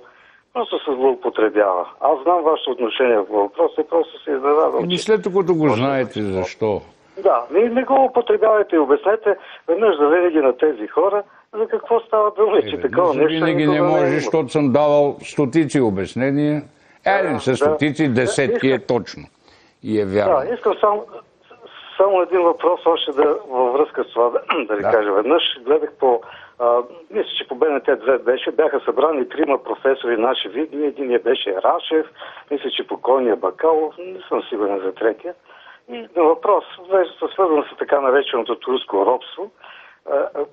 просто се злоупотребява. Аз знам вашето отношение по въпроса и просто се изненадвам. И след като го знаете, защо? Да, не го употребявайте и обяснете веднъж за винаги на тези хора за какво става дума, че такова нещо. Винаги не може, защото съм давал стотици обяснения. Един са стотици, десетки е точно. И е вярно. Да, искам само един въпрос още във връзка с това да ви кажа. Веднъж гледах по Мисля, че по БНТ 2 бяха събрани 3 професори наши видни. Единият беше Рашев, мисля, че покойният Бакалов, не съм сигурен за третия. И на въпрос, свързан с така нареченото турско робство,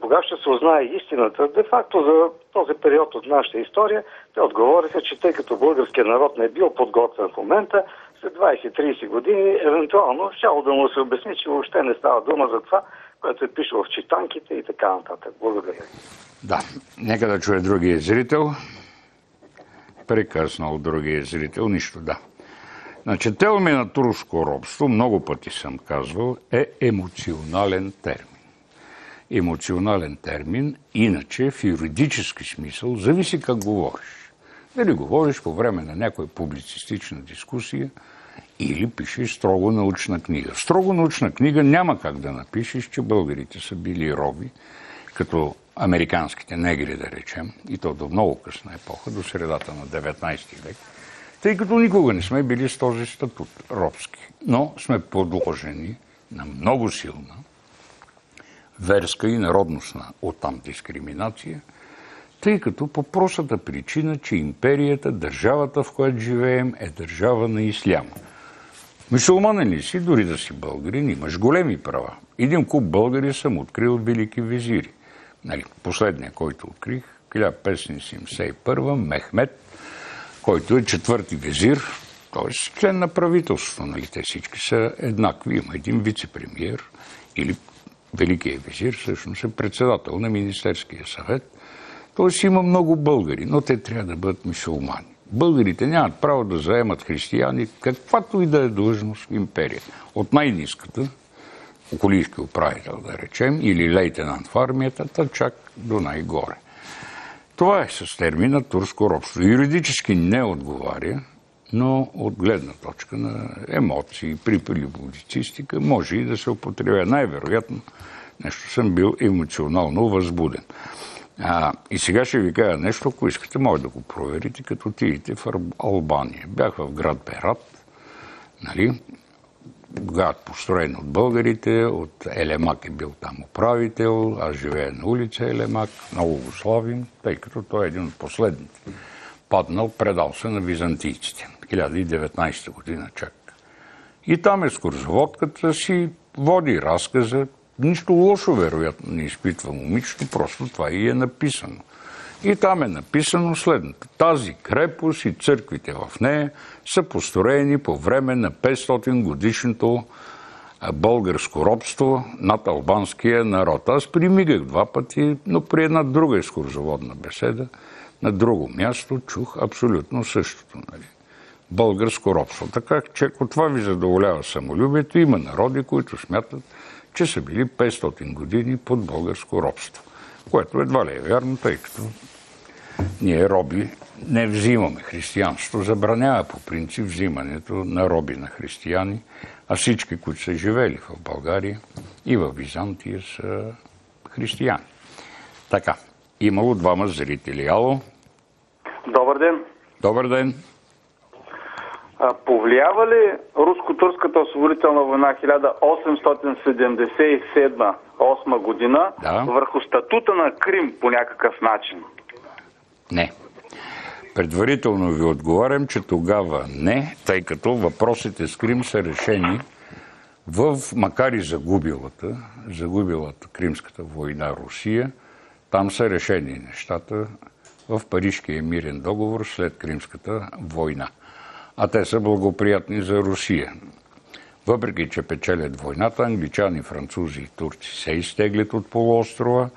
кога ще се узнае истината, де-факто за този период от нашата история, те отговориха, че тъй като българският народ не е бил подготвен в момента, след 20-30 години, евентуално, щяло да му се обясни, че въобще не става дума за това, което е пишело в читанките и така нататък. Благодаря. Да, нека да чуе другия зрител. Прекъснал другия зрител, нищо, да. Значи, термин на турско робство, много пъти съм казвал, е емоционален термин. Емоционален термин, иначе в юридически смисъл, зависи как говориш. Дали говориш по време на някоя публицистична дискусия или пишеш строго научна книга. В строго научна книга няма как да напишеш, че българите са били роби, като американските негри, да речем, и то до много късна епоха, до средата на 19 век, тъй като никога не сме били с този статут робски, но сме подложени на много силна верска и народностна оттам дискриминация, тъй като по простата причина, че империята, държавата, в която живеем, е държава на исляма. Мюсюлманин ли си, дори да си българин, имаш големи права. Един куп българи съм открил велики визири. Последния, който открих, 1571, Мехмед, който е четвърти визир, т.е. член на правителството. Те всички са еднакви. Има един вице-премиер или великият визир, всъщност е председател на Министерския съвет. Т.е. има много българи, но те трябва да бъдат мюсюлмани. Българите нямат право да заемат християни, каквато и да е длъжност в империя. От най-ниската, околийски управител, да речем, или лейтенант в армията, чак до най-горе. Това е с термина турско робство. Юридически не отговаря, но от гледна точка на емоции, при публицистика може и да се употребя. Най-вероятно нещо съм бил емоционално възбуден. И сега ще ви кажа нещо, ако искате, може да го проверите, като отидете в Албания. Бях в град Берат, град построен от българите, от Елемак е бил там управител, аз живея на улица Елемак, много го славим, тъй като той е един от последните. Паднал, предал се на византийците, 1019 година чак. И там екскурзоводката си води разказа, нищо лошо, вероятно, не изпитва момичето, просто това и е написано. И там е написано следното. Тази крепост и църквите в нея са построени по време на 500 годишното българско робство над албанския народ. Аз примигах 2 пъти, но при една друга екскурзоводна беседа на друго място чух абсолютно същото. Българско робство. Така че ако това ви задоволява самолюбието, има народи, които смятат, че са били 500 години под българско робство. Което едва ли е вярно, тъй като ние роби не взимаме. Християнството забранява по принцип взимането на роби на християни, а всички, които са живели в България и в Византия, са християни. Така, имало 2 зрители. Ало? Добър ден. Добър ден. Повлиява ли руско-турската освободителна война 1877-8 година върху статута на Крим по някакъв начин? Не. Предварително ви отговарям, че тогава не, тъй като въпросите с Крим са решени макар и загубилата Кримската война Русия, там са решени нещата в Парижкия мирен договор след Кримската война. А те са благоприятни за Русия. Въпреки че печелят войната, англичани, французи и турци се изтеглят от полуострова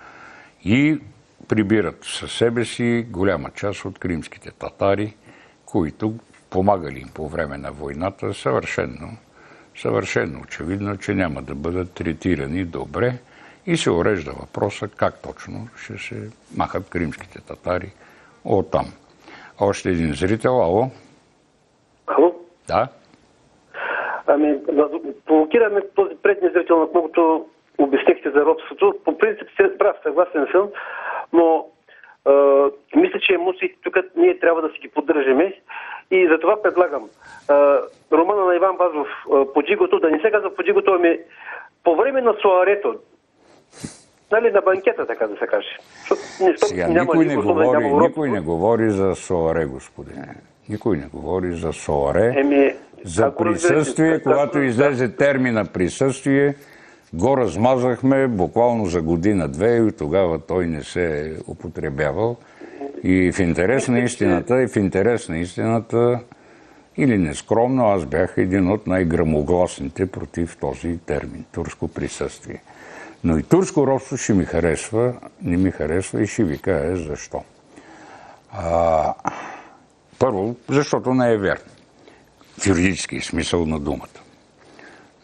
и прибират със себе си голяма част от кримските татари, които помагали им по време на войната, съвършено очевидно, че няма да бъдат третирани добре и се урежда въпроса как точно ще се махат кримските татари оттам. Още един зрител, ало? Ало? Да. Провокираме този предния зрител, на колкото обяснихте за робството. По принцип се прав, съгласен съм, но мисля, че емоциите тук ние трябва да си ги поддържаме и затова предлагам романа на Иван Вазов Поджигото, да не се казва Поджигото, ами по време на соарето нали, на банкета, така да се каже. Сега, никой не говори за соаре, господине. Никой не говори за соаре. За присъствие, когато излезе термина присъствие, го размазахме буквално за година-две и тогава той не се е употребявал. И в интерес на истината, или нескромно, аз бях един от най-гръмогласните против този термин – турско присъствие. Но и турско робство ще ми харесва, не ми харесва и ще ви кажа защо. Първо, защото не е верно. В юридически смисъл на думата.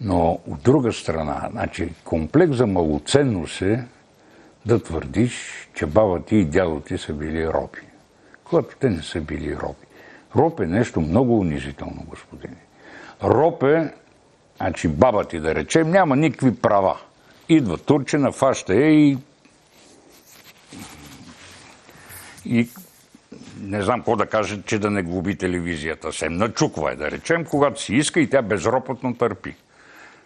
Но от друга страна, значи, комплекс за малоценност е да твърдиш, че баба ти и дядо ти са били роби. Когато те не са били роби. Роб е нещо много унизително, господине. Роб е, значи баба ти, да речем, няма никакви права. Идва турчина, фаща и не знам какво да кажа, че да не глуби телевизията. Сем начуква е, да речем, когато си иска и тя безропотно търпи.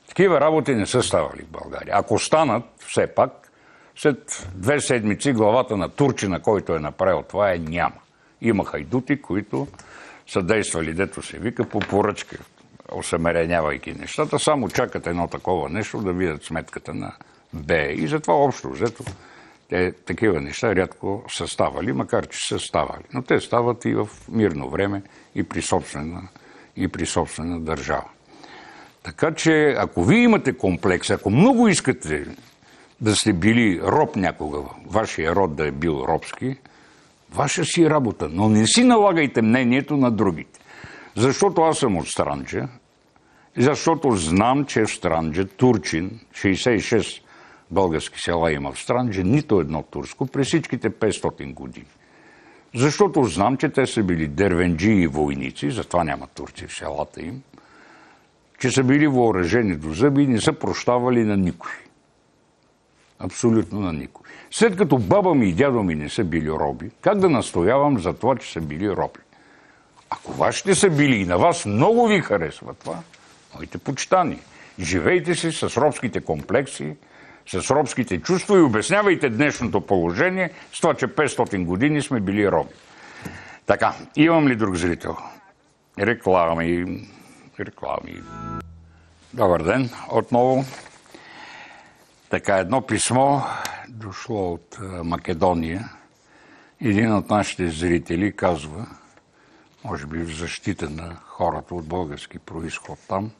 Такива работи не са ставали в България. Ако станат, все пак, след 2 седмици главата на турчина, който е направил това, няма. Има хайдути, които са действали, дето се вика, по поръчка, осъмеренявайки нещата. Само чакат едно такова нещо да видят сметката на Б. И затова общо взето те такива неща рядко са ставали, макар че са ставали. Но те стават и в мирно време, и при собствена държава. Така че, ако вие имате комплекс, ако много искате да сте били роб някога, вашия род да е бил робски, ваша си работа, но не си налагайте мнението на другите. Защото аз съм от Странджа, защото знам, че в Странджа турчин, 66 български села има в Странджа, нито едно турско, през всичките 500 години. Защото знам, че те са били дервенджи и войници, затова няма турци в селата им, че са били въоръжени до зъби и не са прощавали на никой. Абсолютно на никой. След като баба ми и дядо ми не са били роби, как да настоявам за това, че са били роби? Ако вашите са били и на вас много ви харесва това, моите почитания. Живейте си с робските комплекси, с робските чувства и обяснявайте днешното положение с това, че 500 години сме били роби. Така, имам ли друг зрител? Реклами. Добър ден, отново. Така, едно писмо дошло от Македония. Един от нашите зрители казва, може би в защита на хората от български произход там,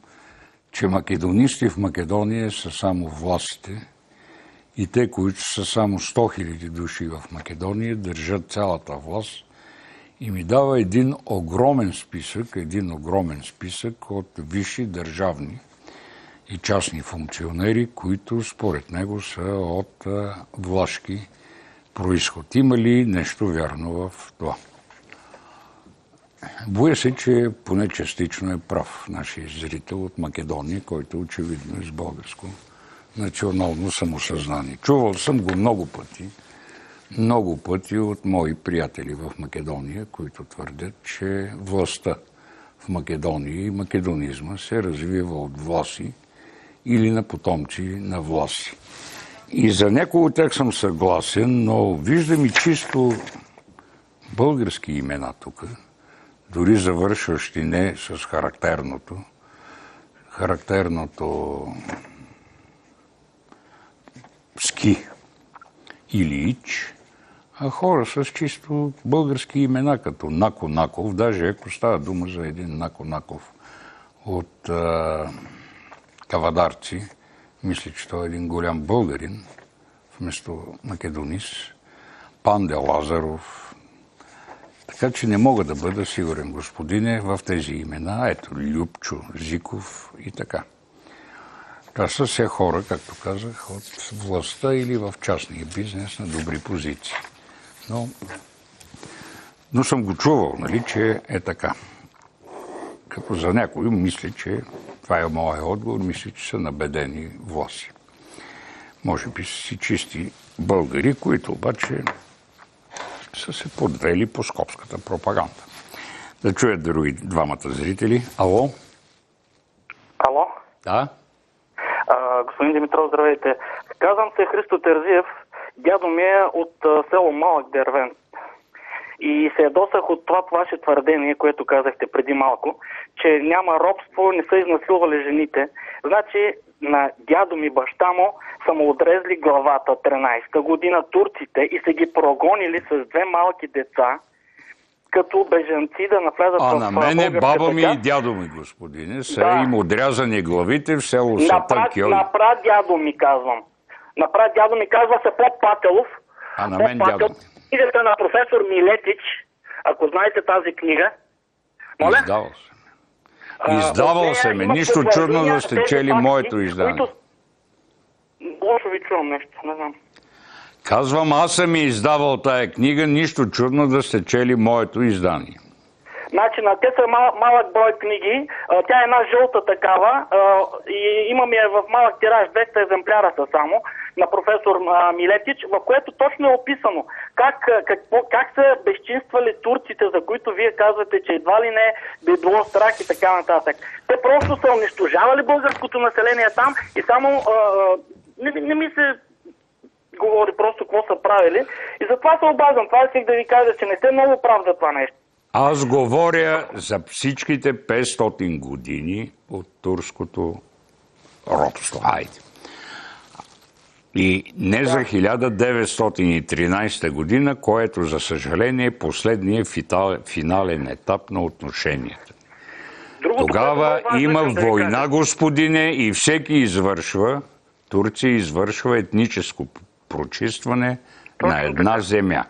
че македонисти в Македония са само властите и те, които са само 100 000 души в Македония, държат цялата власт и ми дава един огромен списък от висши държавни и частни функционери, които според него са от влашки произход. Има ли нещо вярно в това? Боя се, че поне частично е прав нашия зрител от Македония, който очевидно е с българско национално самосъзнание. Чувал съм го много пъти от мои приятели в Македония, които твърдят, че властта в Македония и македонизма се развива от власи или на потомци на власи. И за някои от тях съм съгласен, но виждам и чисто български имена тук, дори завършващи не с характерното ски или ич, а хора с чисто български имена, като Нако Наков, даже ако става дума за един Нако Наков от Кавадарци, мисля, че той е един голям българин, вместо македонист, Панде Лазаров. Така че не мога да бъда сигурен, господине, в тези имена. Ето, Любчо, Зиков и така. Това са все хора, както казах, от властта или в частния бизнес на добри позиции. Но съм го чувал, нали, че е така. Като за някой мисля, че това е моят отговор, мисля, че са набедени власти. Може би си чисти българи, които обаче са се подвели по скопската пропаганда. Да чуят други двамата зрители. Ало? Ало? Да? Господин Димитров, здравейте. Казвам се Христо Терзиев. Дядо ми е от село Малък Дервент. И се ядосах от това ваше твърдение, което казахте преди малко, че няма робство, не са изнасилвали жените. Значи на дядо ми, баща му, са му отрезли главата 13-та година турците и са ги прогонили с 2 малки деца, като бежанци да навлязат в на мене баба ми и дядо ми, господине, са им отрязани главите в село Сатъкьой. На прадядо ми казвам. На прадядо ми казва се Поп Пателов. А на мен дядо ми. Книгата на професор Милетич, ако знаете тази книга. Моля? Издавал съм. Нищо чудно да сте чели моето издание. Лошо ви чувам нещо, не знам. Казвам, аз съм издавал тая книга, нищо чудно да сте чели моето издание. Значи, те са малък брой книги, тя е една жълта такава и имаме в малък тираж, 200 екземпляра са само, на професор Милетич, в което точно е описано как са безчинствали турците, за които вие казвате, че едва ли не би било страх и така нататък. Те просто са унищожавали българското население там и само не ми се говори просто какво са правили. И затова се обаждам. Това исках да ви кажа, че не сте много прав за това нещо. Аз говоря за всичките 500 години от турското робство. Хайде. И не за 1913 година, което, за съжаление, е последният финален етап на отношенията. Тогава има война, господине, и всеки извършва, Турция извършва етническо прочистване на една земя.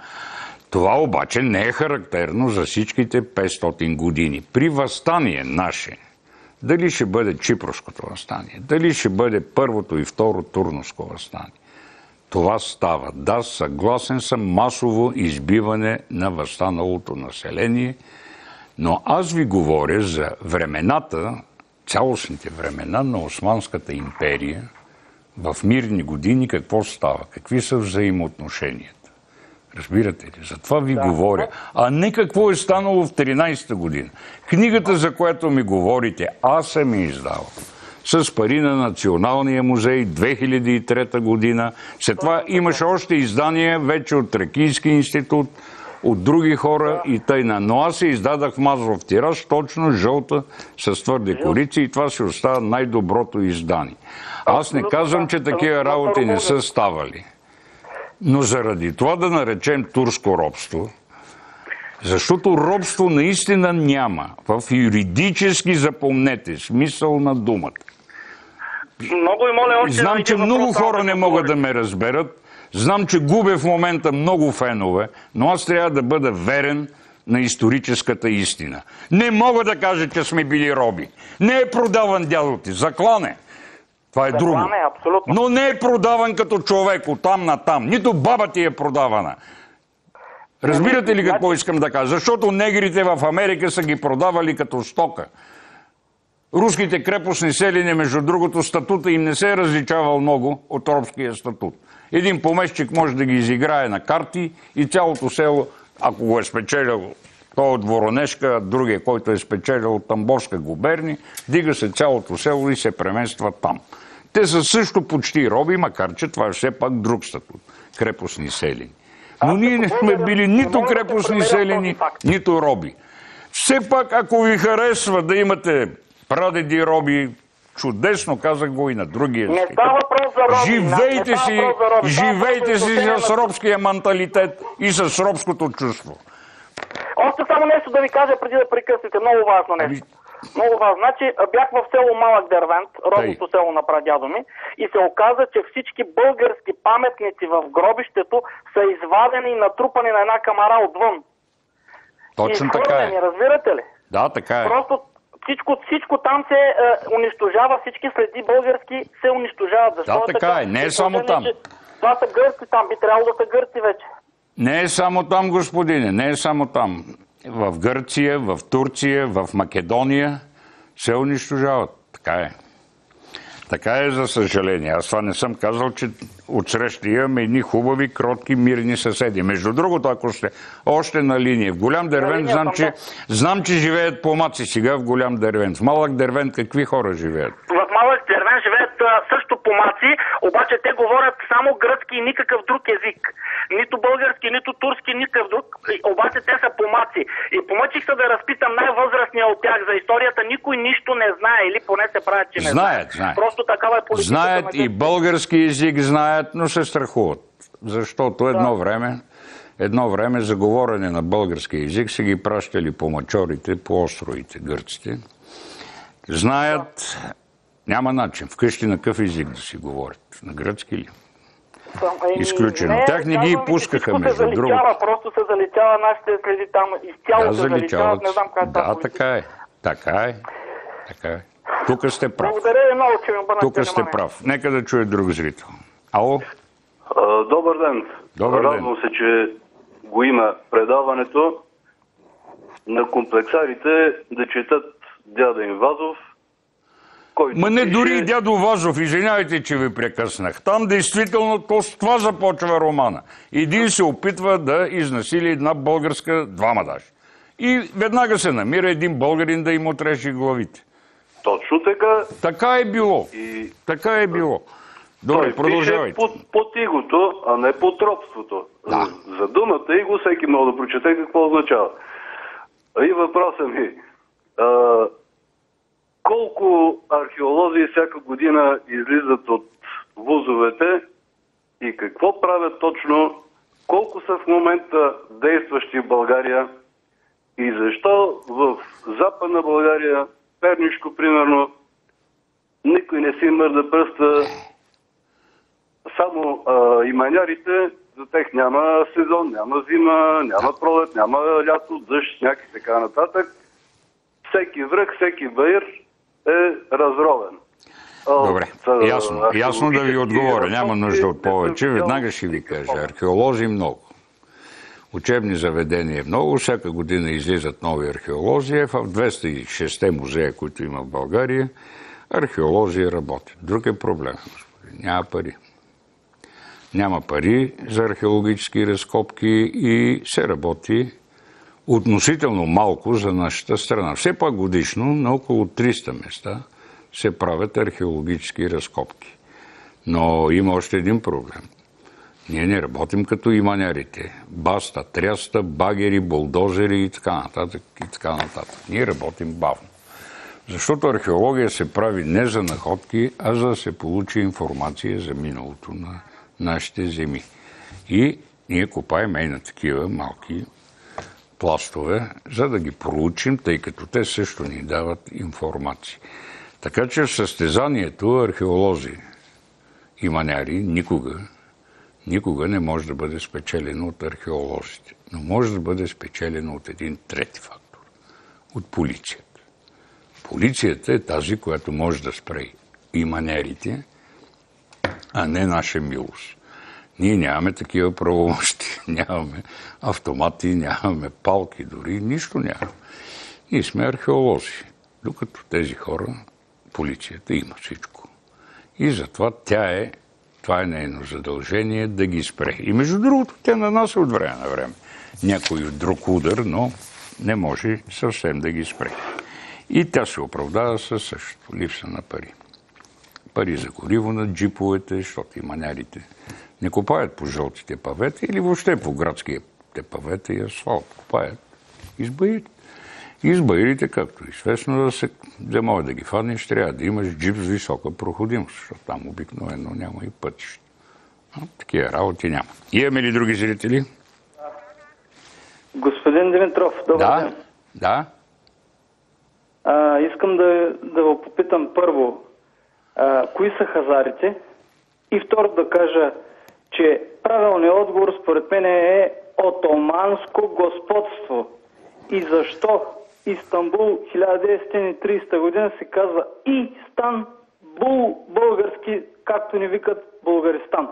Това обаче не е характерно за всичките 500 години. При въстание наше, дали ще бъде Чипровското въстание, дали ще бъде първото и второ Турновско въстание, това става. Да, съгласен съм, масово избиване на въстаналото население, но аз ви говоря за времената, цялостните времена на Османската империя. В мирни години какво става? Какви са взаимоотношенията? Разбирате ли? За това ви говоря. А не какво е станало в 13-та година. Книгата, за която ми говорите, аз съм я издавал. С пари на Националния музей 2003 година. След това имаше още издания вече от Тракийски институт, от други хора и тъйна. Но аз се издадах в мазов тираж, точно жълта, с твърди корици, и това си остава най-доброто издание. Аз не казвам, че такива работи не са ставали. Но заради това да наречем турско робство, защото робство наистина няма в юридически, запомнете, смисъл на думата. Знам, че много хора не могат да ме разберат, знам, че губя в момента много фенове, но аз трябва да бъда верен на историческата истина. Не мога да кажа, че сме били роби. Не е продаван дядо ти, заклане. Това е друго. Но не е продаван като човек от там на там. Нито баба ти е продавана. Разбирате ли какво искам да кажа? Защото негрите в Америка са ги продавали като стока. Руските крепостни селени, между другото, статута им не се е различавал много от робския статут. Един помещик може да ги изиграе на карти и цялото село, ако го е спечелил той от Воронежка, другия, който е спечелил от Тамбовска губерния, дига се цялото село и се премества там. Те са също почти роби, макар че това е все пак друг статут. Крепостни селени. Но ние не сме били нито крепостни селени, нито роби. Все пак, ако ви харесва да имате прадеди роби, чудесно, казах го и на другия. Не става въпрос за роби. Живейте си с робския менталитет и с робското чувство. Още само нещо да ви кажа преди да прекъснете. Много важно нещо. Много важно. Значи бях в село Малък Дервент, родното село на прадядо ми, и се оказа, че всички български паметници в гробището са извадени и натрупани на една камара отвън. Точно така е. Разбирате ли? Да, така е. Просто всичко там се унищожава, всички следи български се унищожават. Защо да, така е. Не е само там. Това са гърци там, би трябвало да са гърци вече. Не е само там, господине, не е само там. В Гърция, в Турция, в Македония се унищожават. Така е. Така е, за съжаление. Аз това не съм казал, че отсреща имаме едни хубави, кротки, мирни съседи. Между другото, ако сте още на линия, в Голям Дервент знам, че живеят помаци сега в Голям Дервент. В Малък Дервент какви хора живеят? В Малък Дервент живеят също помаци, обаче те говорят само гръцки и никакъв друг език. Нито български, нито турски, никакъв друг, обаче те са помаци. И помъчих се да разпитам най-възрастния от тях за историята, никой нищо не знае, или поне се правят, че не знаят. Просто такава е политиката. Знаят и български език знаят, но се страхуват. Защото едно време за говорене на български език са ги пращали по мачорите, по островите, гърците. Знаят, няма начин вкъщи на какъв език да си говорят. На гръцки ли? Изключено. Тях не ги пускаха, между другото. Просто се заличава нашите следи там. Изцяло се заличават. Не знам как да, така е. Тук сте прав. Благодаря ви много, че ми обърнахте внимание. Тук сте прав. Нека да чуе друг зрител. Ало? Добър ден. Радвам се, че го има предаването на комплексарите да четат дяда им Вазов. Не дори и дядо Вазов, извинявайте, че ви прекъснах. Там действително това започва романа. Един се опитва да изнасили една българска, двама даже. И веднага се намира един българин да им отреши главите. Точно така. Така е било. Така е било. Добре, продължавайте. Той пише под игото, а не под робството. Да. За думата иго всеки може да прочете какво означава. И въпросът ми. Колко археолози всяка година излизат от вузовете и какво правят точно, колко са в момента действащи в България и защо в Западна България, Пернишко примерно, никой не си мърда пръста, само иманярите, за тях няма сезон, няма зима, няма пролет, няма лято, дъжд, сняг и така нататък. Всеки връх, всеки баир е разровен. Добре, ясно да ви отговоря. Няма нужда от повече. Веднага ще ви кажа. Археолози много. Учебни заведения много. Всяка година излизат нови археолози. В 206 музея, които има в България, археолози работят. Друг е проблем, господин. Няма пари. Няма пари за археологически разкопки и се работи относително малко за нашата страна. Все пак годишно на около 300 места се правят археологически разкопки. Но има още един проблем. Ние не работим като иманярите. Баста, тряста, багери, булдозери и така нататък. Ние работим бавно. Защото археология се прави не за находки, а за да се получи информация за миналото на нашите земи. И ние копаем и на такива малки пластове, за да ги проучим, тъй като те също ни дават информация. Така че в състезанието археолози и маняри никога не може да бъде спечелено от археолозите. Но може да бъде спечелено от един трети фактор. От полицията. Полицията е тази, която може да спре и манярите, а не наша милост. Ние нямаме такива правомощи, нямаме автомати, нямаме палки дори, нищо нямаме. Ние сме археолози, докато тези хора, полицията има всичко. И затова това е нейно задължение да ги спре. И между другото, тя нанася от време на време някой друг удар, но не може съвсем да ги спре. И тя се оправдава със същото, липса на пари. Пари за гориво на джиповете, защото и манярите не копаят по жълтите павета или въобще по градските павета и асфалт. Копаят избаирите. Избаирите, както известно, да може да ги фаднеш, трябва да имаш джип с висока проходимост, защото там обикновено няма и пътища. Такива работи няма. Имаме ли други зрители? Господин Димитров, добър ден. Да. Искам да го попитам първо, кои са хазарите? И второ да кажа, че правилният отговор според мен е отоманско господство. И защо Истанбул 1930 година се казва Истанбул български, както ни викат Българистан.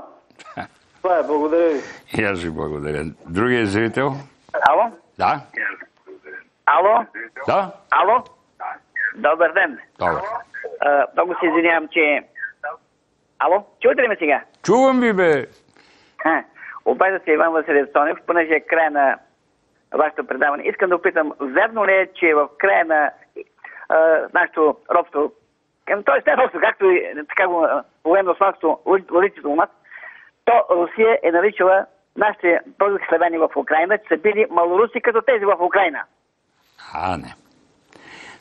Това е, благодаря ви. И аз ви благодаря. Другия зрител? Ало? Да. Ало? Да. Ало? Добър ден. Добър. Много се извинявам, че... Ало? Чувате ли ме сега? Чувам ви, бе. Обажда се Иван Василев Стонев, понеже е края на вашето предаване. Искам да опитам, верно ли е, че в края на нашето робство Тоест, просто както и така го военно-славство улиците у нас, то Русия е наричала нашите български славяни в Украина, че са били малоруси като тези в Украина. Не.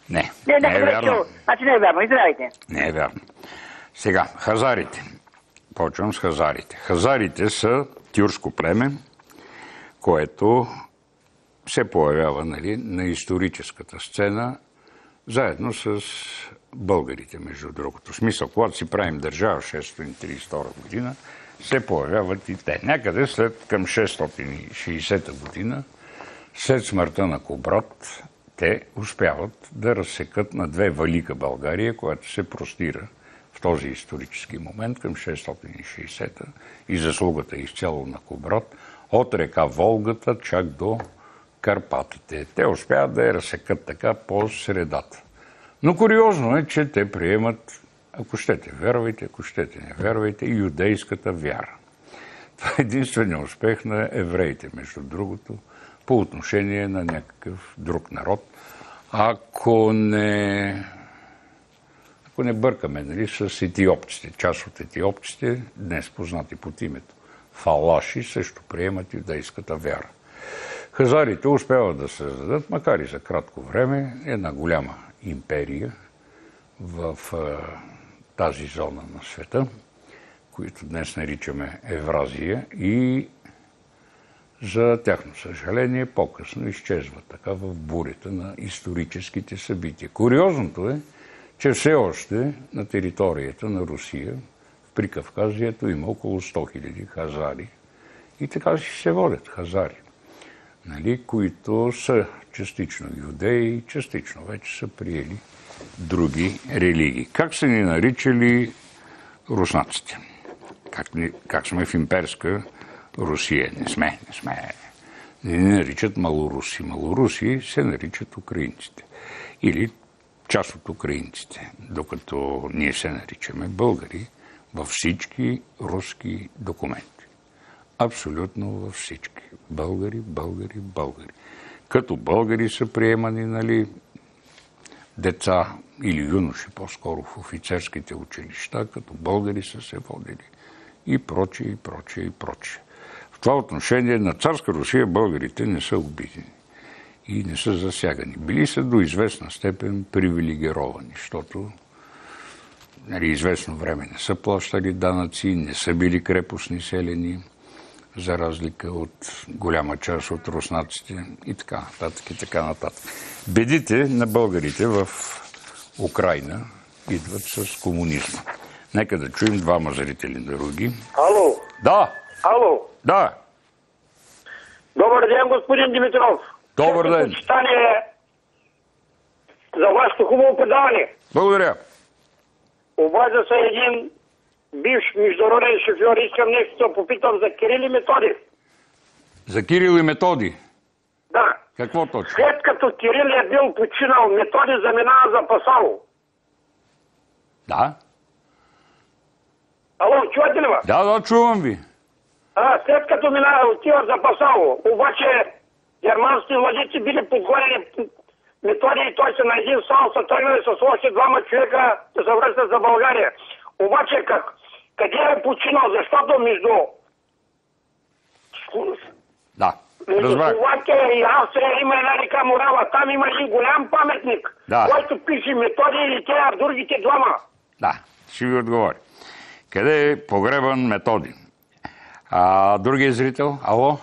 Не Не е вярно. Значи не е вярно, извинявайте. Не е вярно. Сега, хазарите. Почвам с хазарите. Хазарите са тюркско племе, което се появява на историческата сцена заедно с българите, между другото. В смисъл, когато си правим държава в 632 година, се появяват и те. Някъде след към 660 година, след смъртта на Кубрат, те успяват да разсекат на две Велика България, която се простира в този исторически момент към 660-та и заслугата изцяло на Кубрат, от река Волгата чак до Карпатите. Те успяват да я разсекат така по средата. Но куриозно е, че те приемат, ако щете вярвайте, ако щете не вярвайте, юдейската вяра. Това е единственият успех на евреите, между другото, по отношение на някакъв друг народ. Ако не бъркаме, с етиопците. Част от етиопците, днес познати под името фалаши, също приемат юдейската вяра. Хазарите успяват да създадат, макар и за кратко време, една голяма империя в тази зона на света, които днес наричаме Евразия, и за тяхно съжаление по-късно изчезва така в бурята на историческите събития. Куриозното е, че все още на територията на Русия, в Прикавказието, има около 100 000 хазари. И така си се водят хазари, които са частично юдеи, частично вече са приели други религии. Как са ни наричали руснаците? Как сме в имперска Русия? Не сме. Не ни наричат малоруси. Малоруси се наричат украинците. Или част от украинците. Докато ние се наричаме българи във всички руски документи. Абсолютно във всички. Българи. Като българи са приемани, деца или юноши по-скоро в офицерските училища, като българи са се водили и прочее. В това отношение на царска Русия българите не са обидени и не са засягани. Били са до известна степен привилегировани, защото известно време не са плащали данъци, не са били крепостни селени, за разлика от голяма част от руснаците и така нататък. Бедите на българите в Украйна идват с комунизма. Нека да чуем двама зрители други. Ало? Да. Ало? Да. Добър ден, господин Димитров. Добър ден. Почитание за вашето хубаво предаване. Благодаря. Обажда се един бивш международен шофьор. Искам нещо да попитам за Кирил и Методи. За Кирил и Методи? Да. Какво точно? След като Кирил е бил починал, Методи заминава за Пасало. Да. Ало, чувате ли ме? Да, чувам ви. След като отива за Пасало, обаче германски владици били подгонени Методи и той се на един сал са тръгнали с още двама човека да се връщат за България. Обаче къде е починал? Защото между Словакия и Австрия има една река Морава. Там има един голям паметник, който пише Методи и те другите двама. Да, ще ви отговоря. Къде е погребан Методи? Другия зрител? Ало?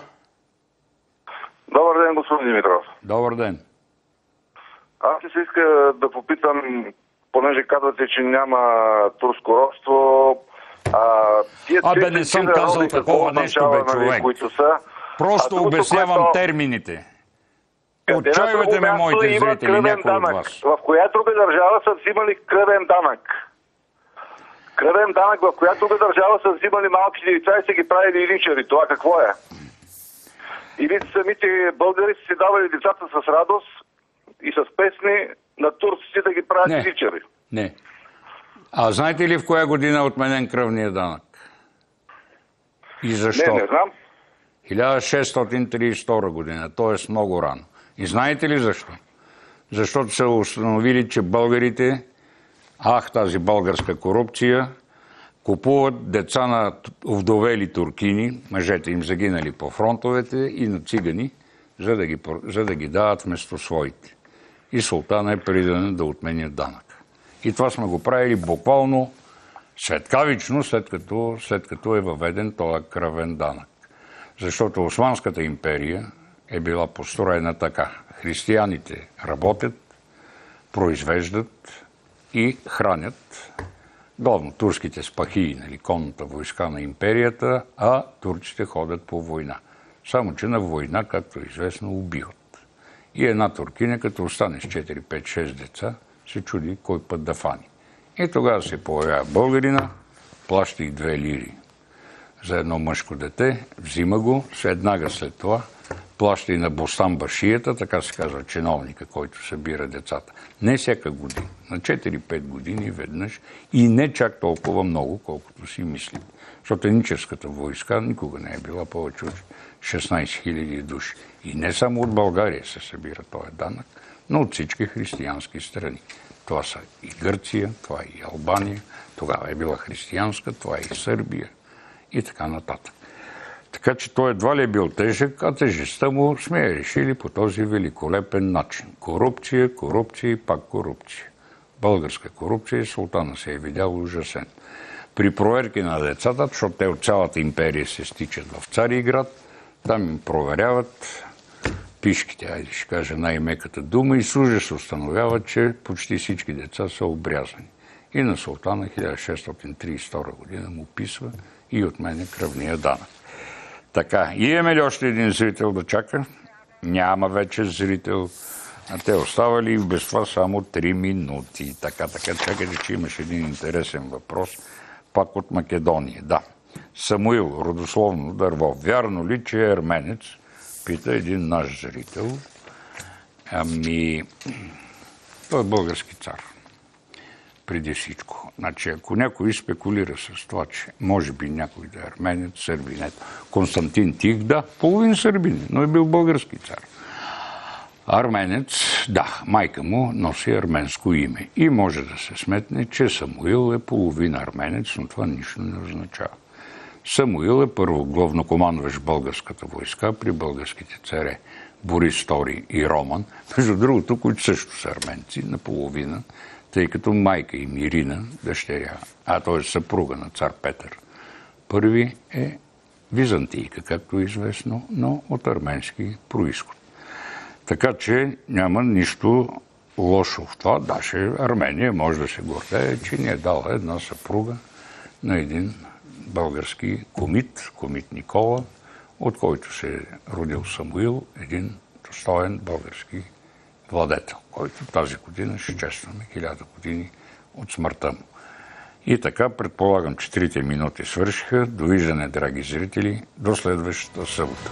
Добър ден, господин Димитров. Добър ден. Аз се иска да попитам, понеже казвате, че няма турско робство. Не съм казал такова нещо, бе, човек. Просто обяснявам термините. Отчайвайте ме, моите зрители, някой от вас. В коя друга държава са взимали кръвен данък? Кръвен данък, в коя друга държава са взимали малките деца и са ги правили ричари. Това какво е? Или самите българи са си давали децата с радост и с песни на турците да ги правят ричари? Не. Знаете ли в коя година е отменен кръвния данък? И защо? Не знам. 1632 година, т.е. много рано. И знаете ли защо? Защото са установили, че българите тази българска корупция. Купуват деца на овдовели туркини, мъжете им загинали по фронтовете, и на цигани, за да ги дават вместо своите. И султана е принуден да отменя данък. И това сме го правили буквално светкавично, след като е въведен този кръвен данък. Защото Османската империя е била построена така. Християните работят, произвеждат и хранят главно турските спахии, нали, конната войска на империята, а турците ходят по война. Само че на война, както е известно, убиват. И една туркиня, като остане с 4, 5, 6 деца, се чуди кой път да фани. И тогава се появява българина, плаща и 2 лири за едно мъжко дете, взима го, веднага след това плаща и на Бостан башията, така се казва чиновника, който събира децата. Не всяка година, на 4-5 години веднъж и не чак толкова много, колкото си мислим. Защото етническата войска никога не е била повече от 16 000 души. И не само от България се събира този данък, но от всички християнски страни. Това са и Гърция, това е и Албания, тогава е била християнска, това е и Сърбия и така нататък. Така че той едва ли е бил тежък, а тежестта му сме я решили по този великолепен начин. Корупция, корупция и пак корупция. Българска корупция и султана се е видял ужасен. При проверки на децата, защото те от цялата империя се стичат в Цариград, там им проверяват пишките, айде ще кажа най-меката дума, и с ужас установява, че почти всички деца са обрязани. И на султана 1632 година му писва и отменя кръвния данък. Така, имаме ли още един зрител да чака? Няма вече зрител. А те оставали без това само 3 минути. Така, чакайте, че имаш един интересен въпрос, пак от Македония. Да. Самуил, родословно дърво. Вярно ли, че е арменец? Пита един наш зрител. Той е български цар. Преди всичко. Значи, ако някой спекулира с това, че може би някой да е арменец, сърбин, Константин Тих, да, половин сърбин, но е бил български цар. Арменец, да, майка му носи арменско име. И може да се сметне, че Самуил е половин арменец, но това нищо не означава. Самуил е първо главнокомандващ българската войска при българските царе Борис II и Роман, между другото, които също са арменци, наполовина, тъй като майка им Ирина, дъщеря, т.е. съпруга на цар Петър I, е византийка, както е известно, но от арменски происход. Така че няма нищо лошо в това. Даже Армения може да се гордее, че ни е дала една съпруга на един български комит Никола, от който се е родил Самуил, един достоен български владетел, който тази година ще честваме 1000 години от смъртта му. И така, предполагам, че 3 минути свършиха. Довиждане, драги зрители, до следващата събота.